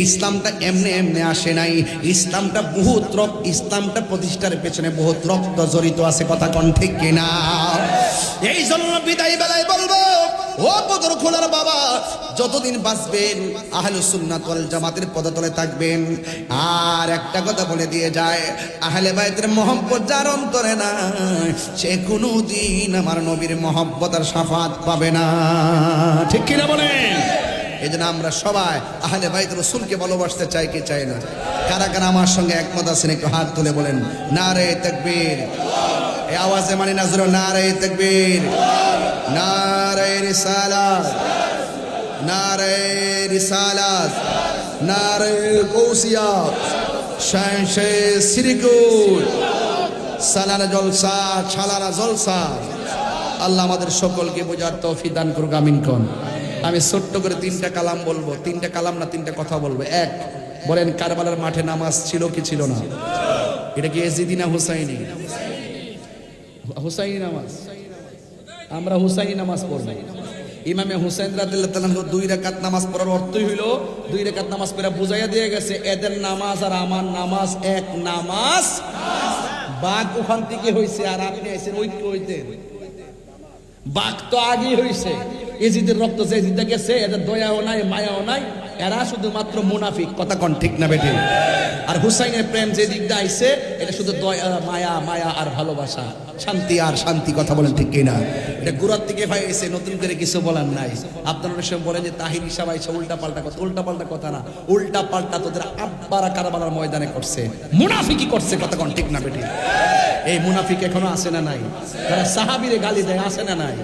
ইসলামটা এমনি এমনি আসে নাই, ইসলামটা ইসলামটা প্রতিষ্ঠার পেছনে বহুত রক্ত জড়িত আছে, কথা কোন ঠিক কিনা। এই জন্য বিদায় বেলায় বলবো, ও বদর খোলার বাবা, যতদিন বাঁচবেন আহলুস সুন্নাত ওয়াল জামাতের পদতলে থাকবেন। আর একটা কথা বলে দিয়ে যায়, আহলে বাইতের মহব্বত যার অন্তরে না, সে কোনোদিন আমার নবীর মহব্বত আর শাফাত পাবে না, ঠিক কিনা বলেন। এই জন্য আমরা সবাই আহলে বাইত রাসূলকে ভালোবাসতে চাই, কি চাই না? কারা কারা আমার সঙ্গে একমত আছেন একটু হাত তুলে বলেন নারে তাকবীর। এই আওয়াজে মানে না জোরে নারে তাকবীর, নারে রিসালাত, নারে রিসালাত, নারে গৌসিয়া, শানশে সিরিকুল, সালানা জলসা, ছালানা জলসা। আল্লাহ আমাদের সকলকে বোঝার তৌফিক দান করুক, আমিন কোন। আমি ছোট্ট করে তিনটা কালাম বলবো, তিনটা কালাম না তিনটা কথা বলবো। এক, বলেন কারবালার মাঠে নামাজ ছিল কি ছিল না? এটা কি এজিদি না হুসাইনি? হুসাইনি নামাজ, আমরা হুসাইনি নামাজ পড়ব। ইমামে হুসাইন রাদিয়াল্লাহু তাআলা 2 রাকাত নামাজ পড়ার অর্থই হইল 2 রাকাত নামাজ পড়া বুঝাইয়া দিয়ে গেছে এদের নামাজ আর আমার নামাজ এক নামাজ। বাঘ ওখান থেকে হইছে আর আপনি আইছেন ঐক্য হইতে। বাঘ তো আগেই হইছে, এজিদের রক্ত যে এজিদে গেছে, এদের দয়াও নাই মায়াও নাই, এরা শুধুমাত্র মুনাফিক, কথা কোন ঠিক না বেঠিক? আর হুসাইনের প্রেম যে দিকটা আইছে, এটা শুধু দয়া মায়া, মায়া আর ভালোবাসা, শান্তি আর শান্তি, কথা বলেন ঠিক কিনা? এটা গোড়ার থেকে ভাই এসে নতুন করে কিছু বলার নাই। আপনারা অনেক সময় বলেন যে তাহিরি সাহেব আইসা উল্টা পাল্টা কথা, উল্টা পাল্টা কথা না, উল্টা পাল্টা তোদের আব্বারা কারবালার ময়দানে করছে, মুনাফিকি করছে, কথা কোন ঠিক না বেঠিক? এই মুনাফিক এখনো আসে না নাই? যারা সাহাবীরে গালি দেয় আসে না নাই?